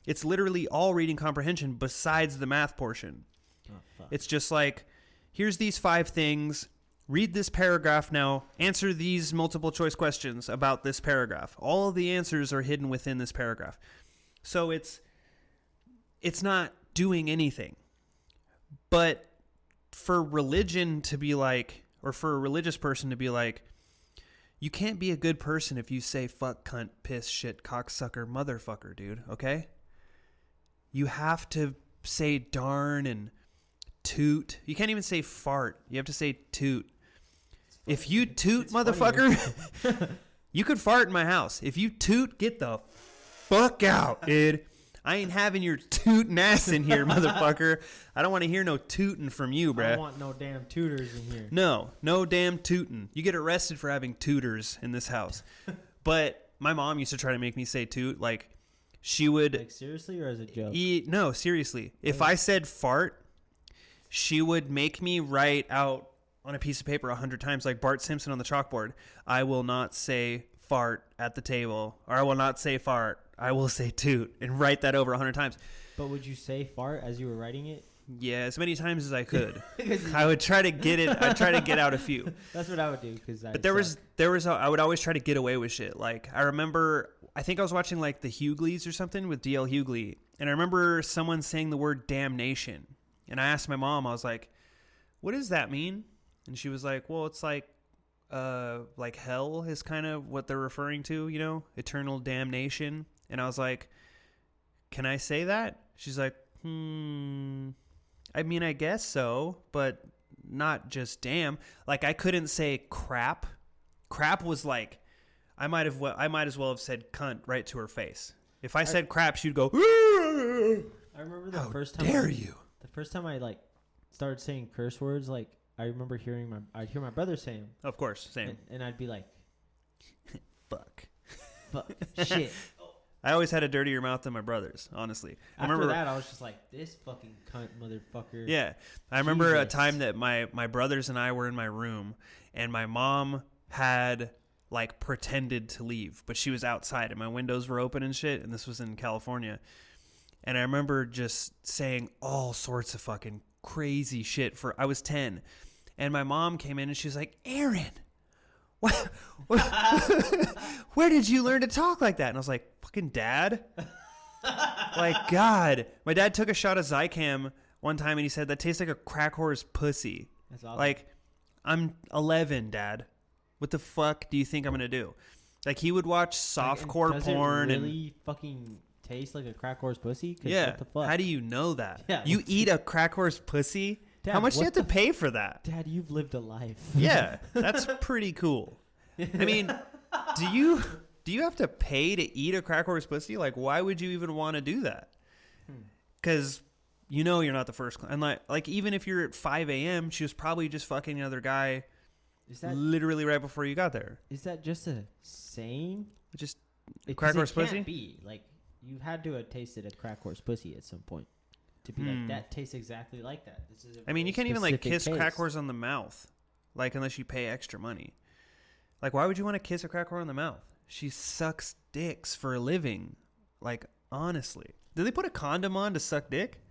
It's literally all reading comprehension besides the math portion. Oh, fuck. It's just like, here's these 5 things. Read this paragraph now. Answer these multiple choice questions about this paragraph. All of the answers are hidden within this paragraph. So it's not doing anything. But for religion to be like, or for a religious person to be like, you can't be a good person if you say fuck, cunt, piss, shit, cocksucker, motherfucker, dude, okay? You have to say darn and toot. You can't even say fart. You have to say toot. If you toot, motherfucker, you could fart in my house. If you toot, get the fuck out, dude. I ain't having your tootin' ass in here, motherfucker. I don't want to hear no tootin' from you, bruh. I don't want no damn tutors in here. No damn tootin'. You get arrested for having tutors in this house. But my mom used to try to make me say toot. Like, she would... Like, seriously, or as a joke? No, seriously. If I said fart, she would make me write out on a piece of paper 100 times, like Bart Simpson on the chalkboard. I will not say fart at the table, or I will not say fart. I will say toot, and write that over 100 times. But would you say fart as you were writing it? Yeah, as many times as I could. I would try to get it. I'd try to get out a few. That's what I would do. But I would always try to get away with shit. Like, I remember, I think I was watching like the Hughleys or something with DL Hughley. And I remember someone saying the word damnation. And I asked my mom, I was like, what does that mean? And she was like, well, it's like hell is kind of what they're referring to, you know, eternal damnation. And I was like, can I say that? She's like, I mean, I guess so, but not just damn. Like, I couldn't say crap. Crap was like, I might as well have said cunt right to her face. If I said crap, she'd go, I remember the first time. Dare you? The first time I like started saying curse words, like I remember I'd hear my brother say them. Of course, same. And I'd be like, fuck, shit. I always had a dirtier mouth than my brothers, honestly. After that, I was just like, this fucking cunt motherfucker. Yeah. I remember a time that my brothers and I were in my room, and my mom had, like, pretended to leave, but she was outside, and my windows were open and shit, and this was in California. And I remember just saying all sorts of fucking crazy shit I was 10. And my mom came in, and she was like, Aaron, where did you learn to talk like that? And I was like, fucking dad. Like, God. My dad took a shot of Zicam one time and he said, that tastes like a crack whore's pussy. That's awesome. Like, I'm 11, Dad. What the fuck do you think I'm going to do? Like, he would watch softcore porn. Does it really fucking taste like a crack whore's pussy? Yeah. What the fuck? How do you know that? Yeah, you eat a crack whore's pussy? Dad, how much do you have to pay for that? Dad, you've lived a life. Yeah, that's pretty cool. I mean, do you have to pay to eat a crack whore's pussy? Like, why would you even want to do that? Because you know you're not the first. And like even if you're at 5 a.m., she was probably just fucking another guy. Is that literally right before you got there? Is that just a saying? Just crack whore's pussy? It can't be. Like, you had to have tasted a crack whore's pussy at some point to be like, that tastes exactly like that. This is I mean, you can't even like kiss crack whores on the mouth, like, unless you pay extra money. Like, why would you want to kiss a crack whore on the mouth? She sucks dicks for a living. Like, honestly. Did they put a condom on to suck dick?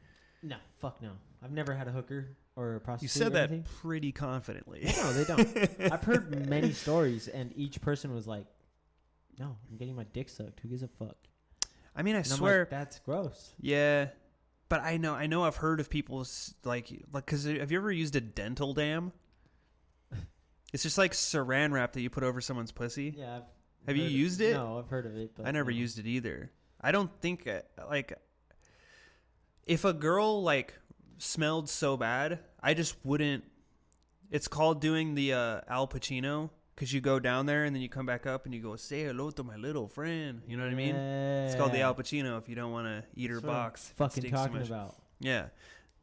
No, fuck no. I've never had a hooker or a prostitute. You said that pretty confidently. No, they don't. I've heard many stories, and each person was like, no, I'm getting my dick sucked. Who gives a fuck? I mean, I swear. Like, that's gross. Yeah. But I know I've heard of people, like, because have you ever used a dental dam? It's just like saran wrap that you put over someone's pussy. Yeah. Have you used it? No, I've heard of it. But I never used it either. I don't think, like, if a girl, like, smelled so bad, I just wouldn't. It's called doing the Al Pacino, because you go down there and then you come back up and you go, say hello to my little friend. You know what I mean? It's called the Al Pacino if you don't want to eat her box. Fucking talking about. Yeah.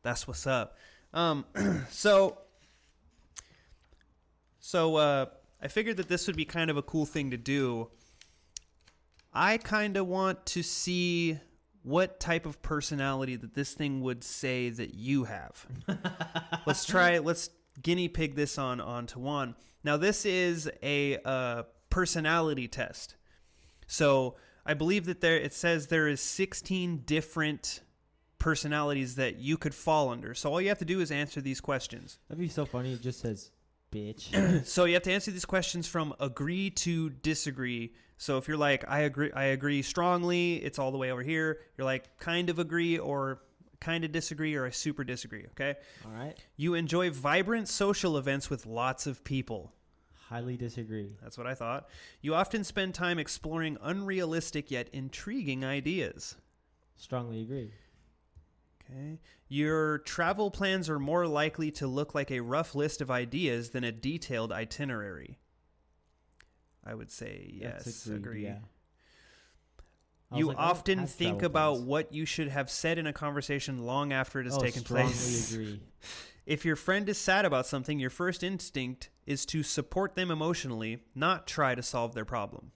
That's what's up. So I figured that this would be kind of a cool thing to do. I kind of want to see what type of personality that this thing would say that you have. Let's guinea pig this on to Juan. Now, this is a personality test. So I believe that it says there is 16 different personalities that you could fall under. So all you have to do is answer these questions. That'd be so funny. It just says, bitch. So you have to answer these questions from agree to disagree. So if you're like, I agree strongly, it's all the way over here. You're like, kind of agree or kind of disagree, or I super disagree, okay? All right. You enjoy vibrant social events with lots of people. Highly disagree. That's what I thought. You often spend time exploring unrealistic yet intriguing ideas. Strongly agree. Okay. Your travel plans are more likely to look like a rough list of ideas than a detailed itinerary. I would say yes. Agree. Yeah. You often think about what you should have said in a conversation long after it has taken place. Strongly agree. If your friend is sad about something, your first instinct is to support them emotionally, not try to solve their problem.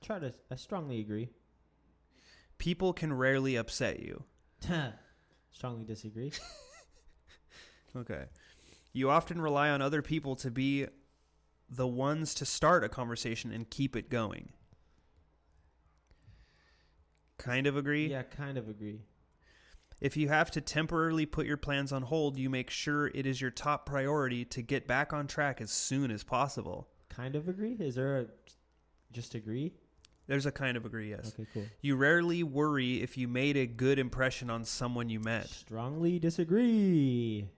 I strongly agree. People can rarely upset you. Strongly disagree. Okay. You often rely on other people to be the ones to start a conversation and keep it going. Kind of agree? Yeah, kind of agree. If you have to temporarily put your plans on hold, you make sure it is your top priority to get back on track as soon as possible. Kind of agree? Is there a just agree? There's a kind of agree, yes. Okay, cool. You rarely worry if you made a good impression on someone you met. Strongly disagree.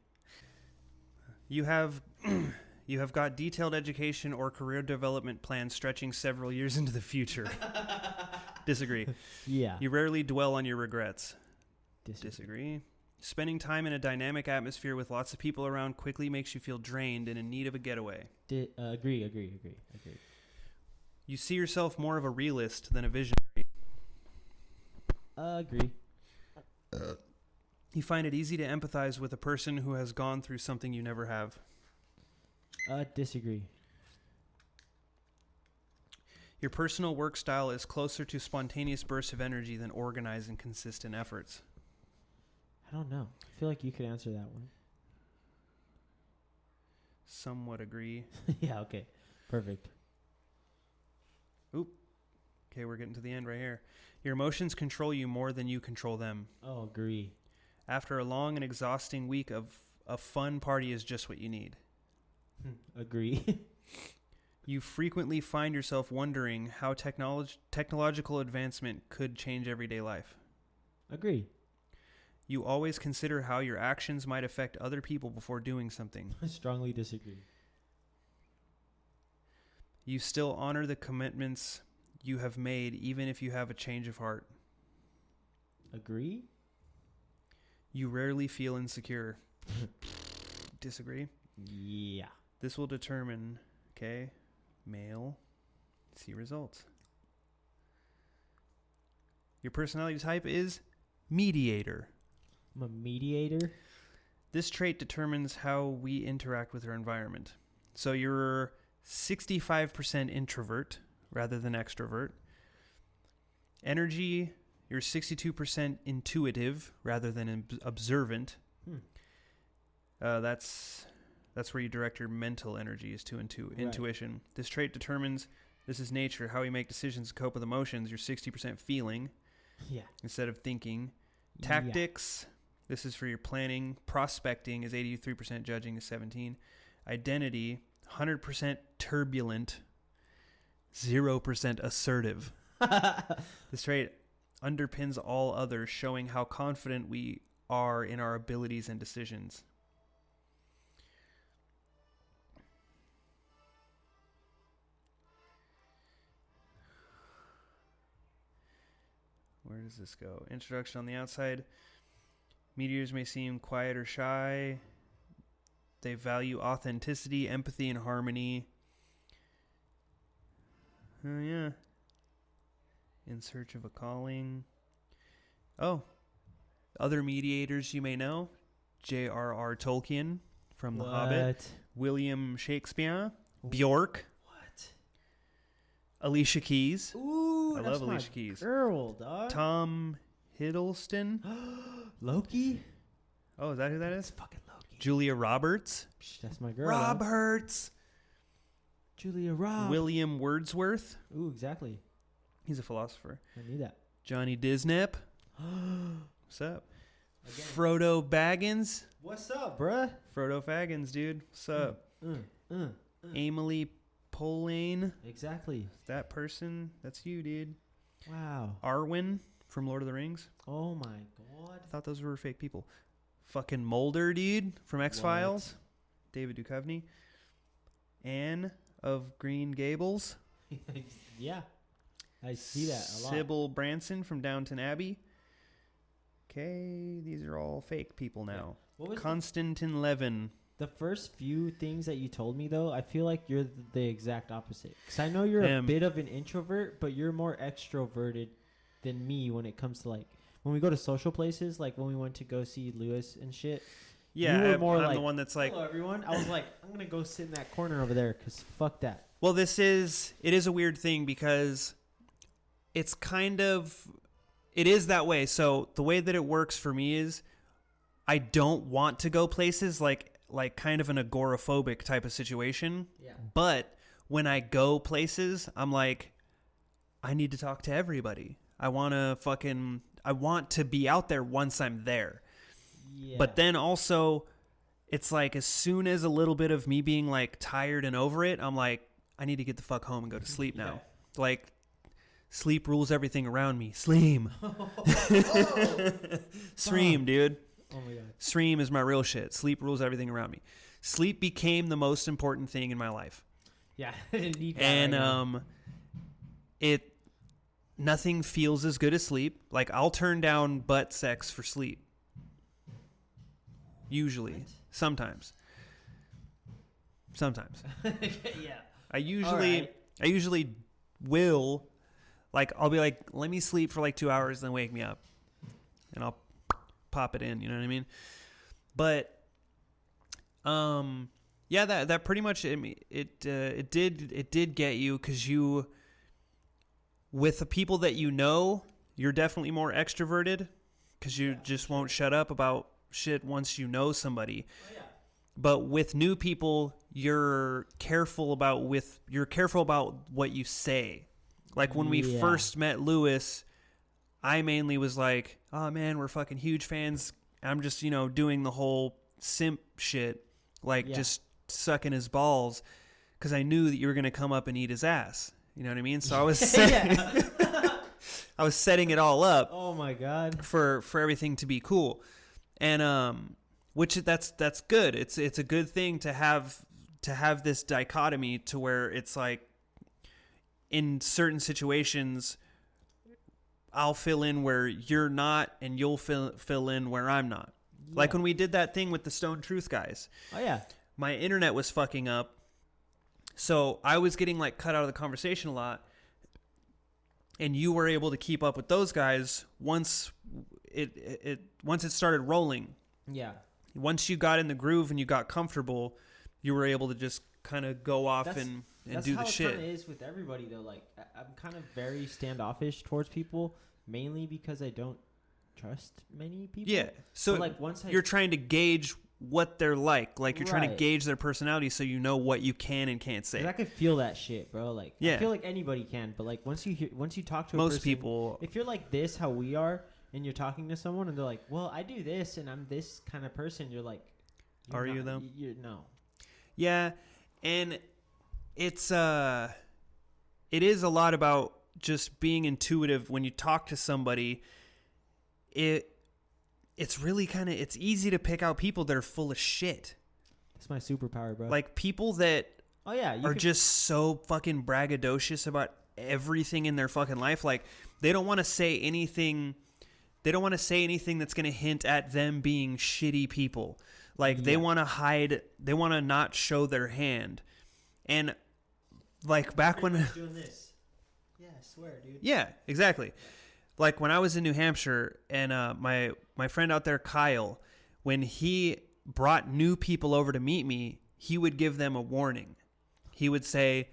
You have got detailed education or career development plans stretching several years into the future. Disagree. Yeah. You rarely dwell on your regrets. Disagree. Spending time in a dynamic atmosphere with lots of people around quickly makes you feel drained and in need of a getaway. Agree. You see yourself more of a realist than a visionary. Agree. You find it easy to empathize with a person who has gone through something you never have. Disagree. Your personal work style is closer to spontaneous bursts of energy than organized and consistent efforts. I don't know. I feel like you could answer that one. Somewhat agree. Yeah, okay. Perfect. Oop. Okay, we're getting to the end right here. Your emotions control you more than you control them. Oh, agree. After a long and exhausting week of a fun party is just what you need. Agree. You frequently find yourself wondering how technological advancement could change everyday life. Agree. You always consider how your actions might affect other people before doing something. I strongly disagree. You still honor the commitments you have made even if you have a change of heart. Agree. You rarely feel insecure. Disagree. Yeah. This will determine, okay, male, see results. Your personality type is mediator. I'm a mediator. This trait determines how we interact with our environment. So you're 65% introvert rather than extrovert. Energy, you're 62% intuitive rather than observant. That's where you direct your mental energies to intuition. Right. This trait determines, this is nature, how we make decisions, cope with emotions. You're 60% feeling instead of thinking. Tactics, this is for your planning. Prospecting is 83%, judging is 17%. Identity, 100% turbulent, 0% assertive. This trait underpins all others, showing how confident we are in our abilities and decisions. Where does this go? Introduction on the outside. Meteors may seem quiet or shy. They value authenticity, empathy, and harmony. Oh, yeah. In search of a calling. Oh. Other mediators you may know. J.R.R. Tolkien from The Hobbit. William Shakespeare. Bjork. Alicia Keys. Ooh, I love Alicia Keys. Girl, dog. Tom Hiddleston. Loki. Oh, is that who that is? Fucking Loki. Julia Roberts. That's my girl. Roberts. Julia Roberts. William Wordsworth. Ooh, exactly. He's a philosopher. I knew that. Johnny Disnep. What's up? Again. Frodo Baggins. What's up, bruh? Frodo Faggins, dude. What's up? Emily Poulain. Exactly. That person, that's you, dude. Wow. Arwen from Lord of the Rings. Oh my god. I thought those were fake people. Fucking Mulder, dude, from X-Files. David Duchovny. Anne of Green Gables. Yeah. I see that a lot. Sybil Branson from Downton Abbey. Okay, these are all fake people now. Yeah. Konstantin Levin. The first few things that you told me, though, I feel like you're the exact opposite. Because I know you're a bit of an introvert, but you're more extroverted than me when it comes to, like, when we go to social places, like when we went to go see Lewis and shit. Yeah, I'm the one that's like, hello, everyone. I was like, I'm going to go sit in that corner over there because fuck that. Well, it is a weird thing because it's kind of, it is that way. So the way that it works for me is I don't want to go places like kind of an agoraphobic type of situation. Yeah. But when I go places, I'm like, I need to talk to everybody. I want to be out there once I'm there. Yeah. But then also it's like as soon as a little bit of me being like tired and over it, I'm like, I need to get the fuck home and go to sleep now. Like sleep rules everything around me. Sleep. Stream, dude. Oh my god. Stream is my real shit. Sleep rules everything around me. Sleep became the most important thing in my life. Yeah. Need that and nothing feels as good as sleep. Like I'll turn down butt sex for sleep. Usually. What? Sometimes. Yeah. I usually will, like, I'll be like, let me sleep for like 2 hours, then wake me up. And I'll pop it in, you know what I mean? But, yeah, that pretty much, it did get you, because you, with the people that you know, you're definitely more extroverted, because you just won't shut up about shit once you know somebody. Oh, yeah. But with new people, you're careful about what you say. Like when we first met Lewis, I mainly was like, "Oh man, we're fucking huge fans." I'm just, doing the whole simp shit, like just sucking his balls, because I knew that you were gonna come up and eat his ass. You know what I mean? So I was I was setting it all up. Oh my god. For everything to be cool, and which that's good. It's a good thing to have this dichotomy to where it's like in certain situations I'll fill in where you're not and you'll fill in where I'm not. Yeah. Like when we did that thing with the Stone Truth guys. Oh yeah. My internet was fucking up. So I was getting like cut out of the conversation a lot. And you were able to keep up with those guys once it started rolling. Yeah. Once you got in the groove and you got comfortable, you were able to just kind of go off and do the shit. That's how it kind of is with everybody, though. Like, I'm kind of very standoffish towards people, mainly because I don't trust many people. Yeah. So but, like, once you're trying to gauge what they're like. Like, you're trying to gauge their personality so you know what you can and can't say. I could feel that shit, bro. Like, I feel like anybody can, but like once you talk to a person, people, if you're like this, how we are, and you're talking to someone and they're like, well, I do this and I'm this kind of person, you're like, are you though? You're no. Yeah, and it is a lot about just being intuitive when you talk to somebody. It's really it's easy to pick out people that are full of shit. That's my superpower, bro. Like people that are just so fucking braggadocious about everything in their fucking life. Like they don't want to say anything. They don't want to say anything that's going to hint at them being shitty people. Like they want to hide. They want to not show their hand. And like back when doing this. Yeah, I swear, dude. Yeah, exactly. Like when I was in New Hampshire and my friend out there, Kyle, when he brought new people over to meet me, he would give them a warning. He would say,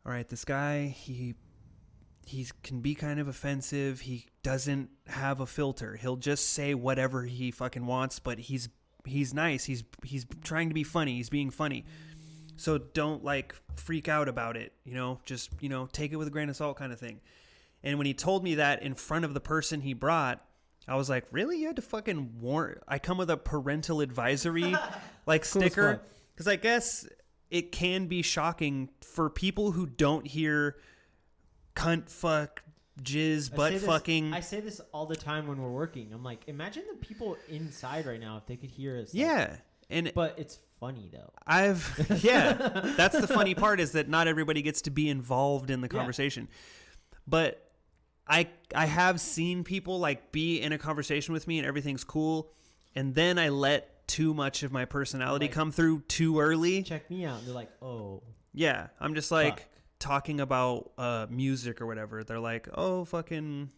all right, this guy, he can be kind of offensive. He doesn't have a filter. He'll just say whatever he fucking wants, but he's nice. He's trying to be funny. He's being funny. So don't like freak out about it, just, take it with a grain of salt kind of thing. And when he told me that in front of the person he brought, I was like, really? You had to fucking warn? I come with a parental advisory like sticker? Because I guess it can be shocking for people who don't hear cunt, fuck, jizz, butt fucking. I say this all the time when we're working. I'm like, imagine the people inside right now if they could hear us. Yeah. But it's funny though. That's the funny part is that not everybody gets to be involved in the conversation. But I have seen people like be in a conversation with me and everything's cool, and then I let too much of my personality come through too early. Check me out. And they're like, oh. Yeah, I'm just like talking about music or whatever. They're like, oh, fucking,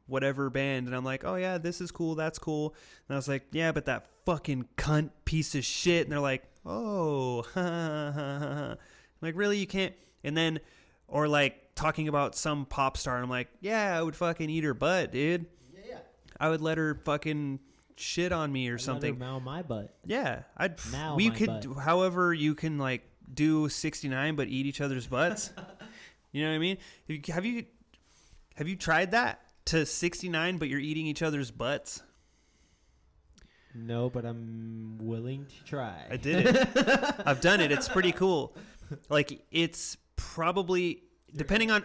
whatever band. And I'm like, oh, yeah, this is cool. That's cool. And I was like, yeah, but that fucking cunt piece of shit. And they're like, oh, I'm like, really? You can't? And then, or like talking about some pop star. And I'm like, yeah, I would fucking eat her butt, dude. Yeah. I would let her fucking shit on me or something. Let her mow my butt. Yeah. However, you can like do 69 but eat each other's butts. You know what I mean? Have you tried that? To 69 but you're eating each other's butts? No, but I'm willing to try. I did it. I've done it. It's pretty cool. Like, it's probably depending on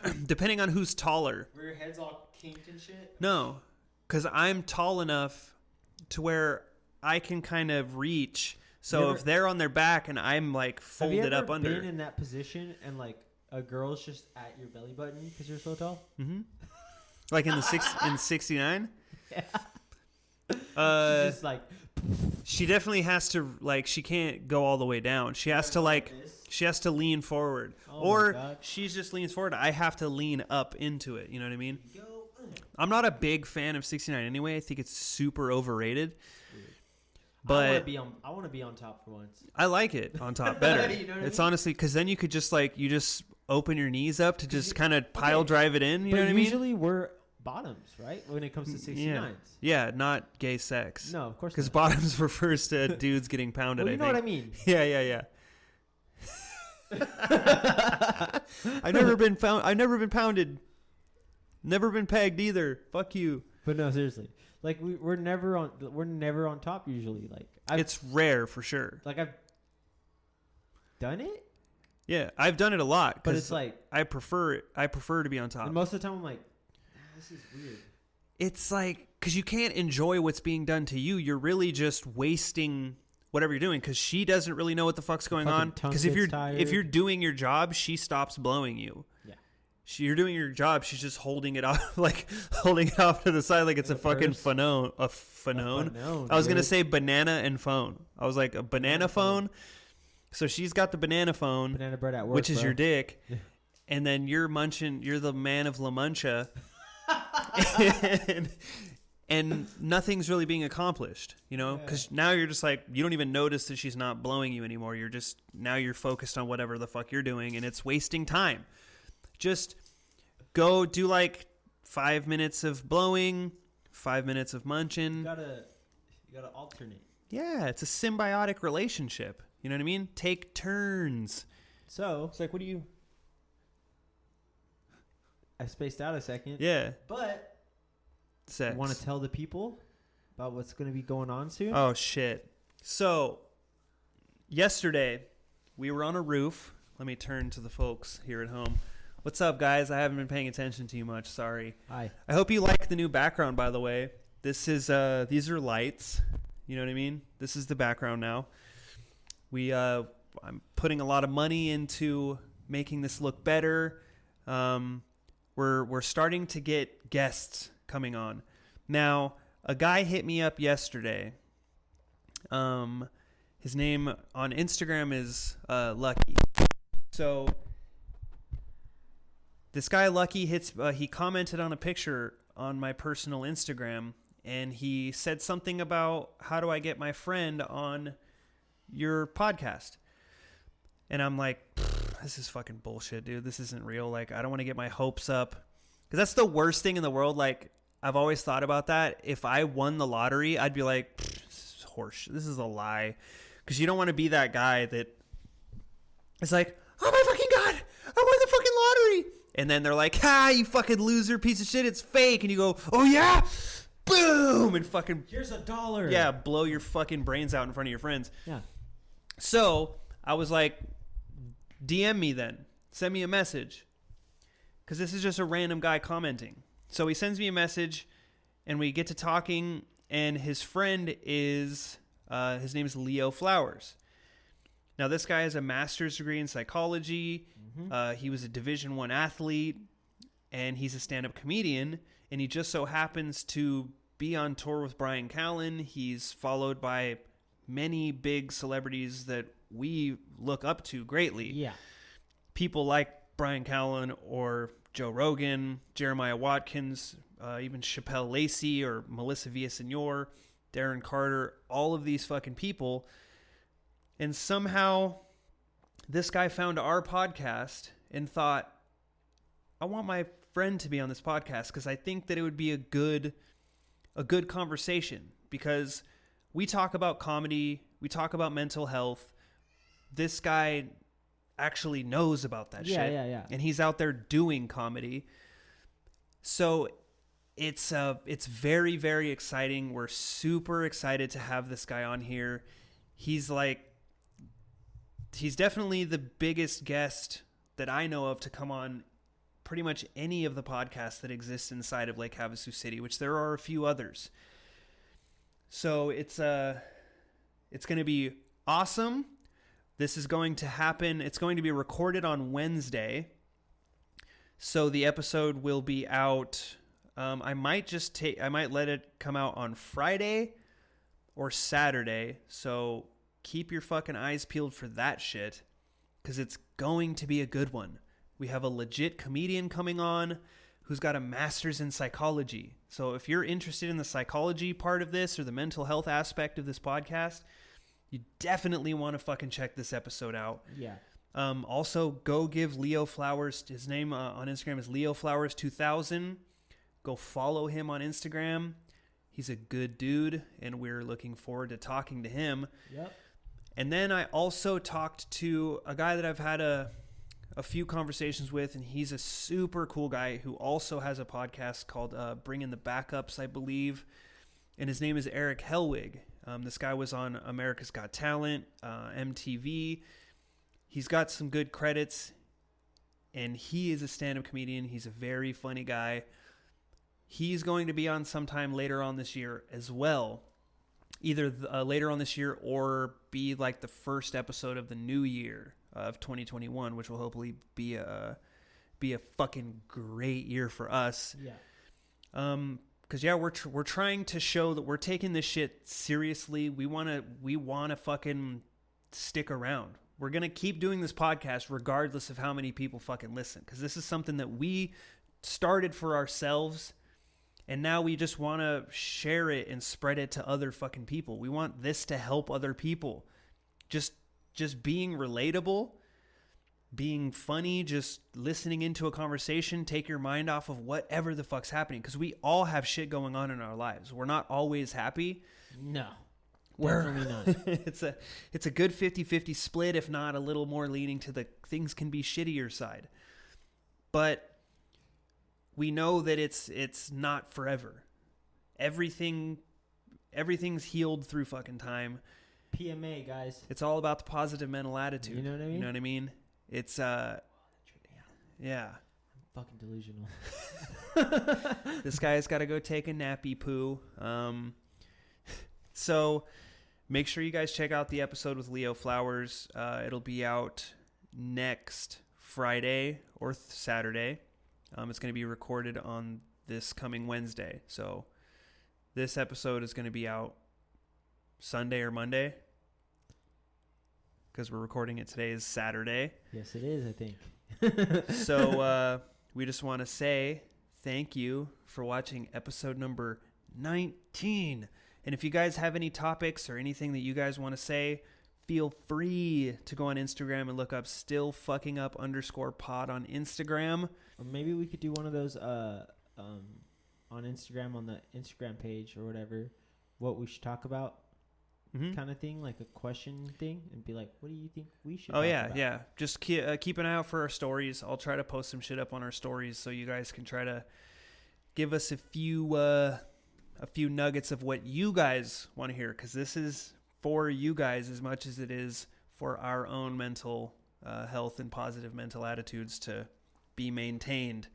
who's taller. Where your head's all kinked and shit? No, because I'm tall enough to where I can kind of reach. So if they're on their back and I'm like folded up under. Have you ever been in that position and like a girl's just at your belly button because you're so tall? Mm-hmm. Like in 69? Yeah. Just like she definitely has to like she can't go all the way down. She has to like she has to lean forward. Or she just leans forward. I have to lean up into it. You know what I mean? I'm not a big fan of 69 anyway. I think it's super overrated. But I want to be on top for once. I like it on top better. You know what it's I mean? Honestly, because then you could just like open your knees up to just kind of pile drive it in. You know what I mean? Usually we're bottoms, right? When it comes to 69s. Yeah, not gay sex. No, of course not. Because bottoms refers to dudes getting pounded. Well, you know what I mean? Yeah. I've never been pounded. Never been pegged either. Fuck you. But no, seriously. Like we're never on top usually. Like it's rare for sure. Like I've done it. Yeah, I've done it a lot. But it's like I prefer to be on top. And most of the time I'm like, this is weird. It's like because you can't enjoy what's being done to you. You're really just wasting whatever you're doing because she doesn't really know what the fuck's going on. Because if you're doing your job, she stops blowing you. Yeah. You're doing your job. She's just holding it off, holding it off to the side like it's a fucking phone. A phone. I was gonna say banana and phone. I was like a banana phone. So she's got the banana phone, banana bread at work, which is your dick, and then you're munching. You're the man of La Mancha, and nothing's really being accomplished. You know, because now you're just like you don't even notice that she's not blowing you anymore. You're focused on whatever the fuck you're doing, and it's wasting time. Just go do like 5 minutes of blowing, 5 minutes of munching. You gotta alternate. Yeah, it's a symbiotic relationship. You know what I mean? Take turns. So it's like, what do you? I spaced out a second. Yeah. But sex. You want to tell the people about what's going to be going on soon? Oh shit! So yesterday we were on a roof. Let me turn to the folks here at home. What's up, guys? I haven't been paying attention to you much. Sorry. Hi. I hope you like the new background, by the way. This is these are lights. You know what I mean? This is the background now. I'm putting a lot of money into making this look better. We're starting to get guests coming on. Now, a guy hit me up yesterday. His name on Instagram is Lucky. So this guy Lucky he commented on a picture on my personal Instagram, and he said something about how do I get my friend on your podcast. And I'm like, this is fucking bullshit, dude. This isn't real. Like, I don't want to get my hopes up, because that's the worst thing in the world. Like, I've always thought about that. If I won the lottery, I'd be like, this is horseshit. This is a lie. Because you don't want to be that guy that is like, oh my fucking god, I won the fucking lottery. And then they're like, you fucking loser piece of shit, it's fake. And you go, oh yeah, boom, and fucking here's $1. Yeah, blow your fucking brains out in front of your friends. Yeah. So I was like, DM me then. Send me a message. because this is just a random guy commenting. So he sends me a message, and we get to talking, and his friend is, his name is Leo Flowers. Now, this guy has a master's degree in psychology. He was a Division I athlete, and he's a stand-up comedian, and he just so happens to be on tour with Bryan Callen. He's followed by many big celebrities that we look up to greatly. Yeah. People like Bryan Callen or Joe Rogan, Jeremiah Watkins, even Chappelle Lacey or Melissa Villaseñor, Darren Carter, all of these fucking people. And somehow this guy found our podcast and thought, I want my friend to be on this podcast because I think that it would be a good conversation, because we talk about comedy, we talk about mental health. This guy actually knows about that shit. Yeah. And he's out there doing comedy. So it's very, very exciting. We're super excited to have this guy on here. He's definitely the biggest guest that I know of to come on pretty much any of the podcasts that exist inside of Lake Havasu City, which there are a few others. So it's going to be awesome. This is going to happen. It's going to be recorded on Wednesday. So the episode will be out. I might let it come out on Friday or Saturday. So keep your fucking eyes peeled for that shit, because it's going to be a good one. We have a legit comedian coming on who's got a master's in psychology. So if you're interested in the psychology part of this or the mental health aspect of this podcast, you definitely want to fucking check this episode out. Yeah. Also, go give Leo Flowers, his name on Instagram is Leo Flowers 2000. Go follow him on Instagram. He's a good dude, and we're looking forward to talking to him. Yep. And then I also talked to a guy that I've had a few conversations with, and he's a super cool guy who also has a podcast called Bring in the Backups, I believe. And his name is Eric Helwig. This guy was on America's Got Talent, MTV. He's got some good credits, and he is a stand-up comedian. He's a very funny guy. He's going to be on sometime later on this year as well. Either later on this year or be like the first episode of the new year of 2021, which will hopefully be a fucking great year for us. Yeah. Because we're trying to show that we're taking this shit seriously. We wanna fucking stick around. We're gonna keep doing this podcast regardless of how many people fucking listen, because this is something that we started for ourselves, and now we just want to share it and spread it to other fucking people. We want this to help other people. Just being relatable, being funny, just listening into a conversation, take your mind off of whatever the fuck's happening, because we all have shit going on in our lives. We're not always happy. No, definitely not. It's a good 50-50 split, if not a little more leaning to the things can be shittier side. But we know that it's not forever. Everything's healed through fucking time. PMA, guys. It's all about the positive mental attitude. You know what I mean? You know what I mean? It's yeah. I'm fucking delusional. This guy's got to go take a nappy poo. So make sure you guys check out the episode with Leo Flowers. It'll be out next Friday or Saturday. It's going to be recorded on this coming Wednesday. So this episode is going to be out Sunday or Monday, because we're recording it today is Saturday. Yes, it is, I think. So we just want to say thank you for watching episode number 19. And if you guys have any topics or anything that you guys want to say, feel free to go on Instagram and look up stillfuckingup_pod on Instagram. Or maybe we could do one of those on Instagram, on the Instagram page or whatever, what we should talk about. Mm-hmm. Kind of thing, like a question thing, and be like, what do you think we should talk about? Yeah. Just keep an eye out for our stories. I'll try to post some shit up on our stories so you guys can try to give us a few nuggets of what you guys want to hear, because this is for you guys as much as it is for our own mental health and positive mental attitudes to be maintained.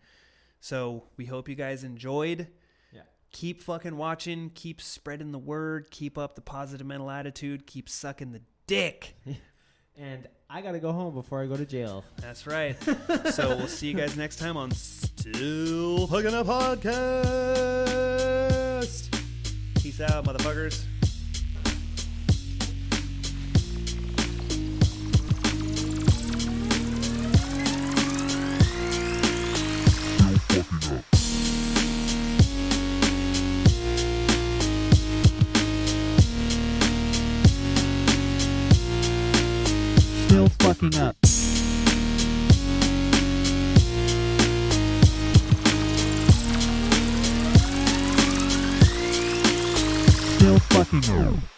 So we hope you guys enjoyed. Yeah. Keep fucking watching. Keep spreading the word. Keep up the positive mental attitude. Keep sucking the dick. And I got to go home before I go to jail. That's right. So we'll see you guys next time on Still Fucking Up Podcast. Peace out, motherfuckers. Still fucking up. Still fucking up.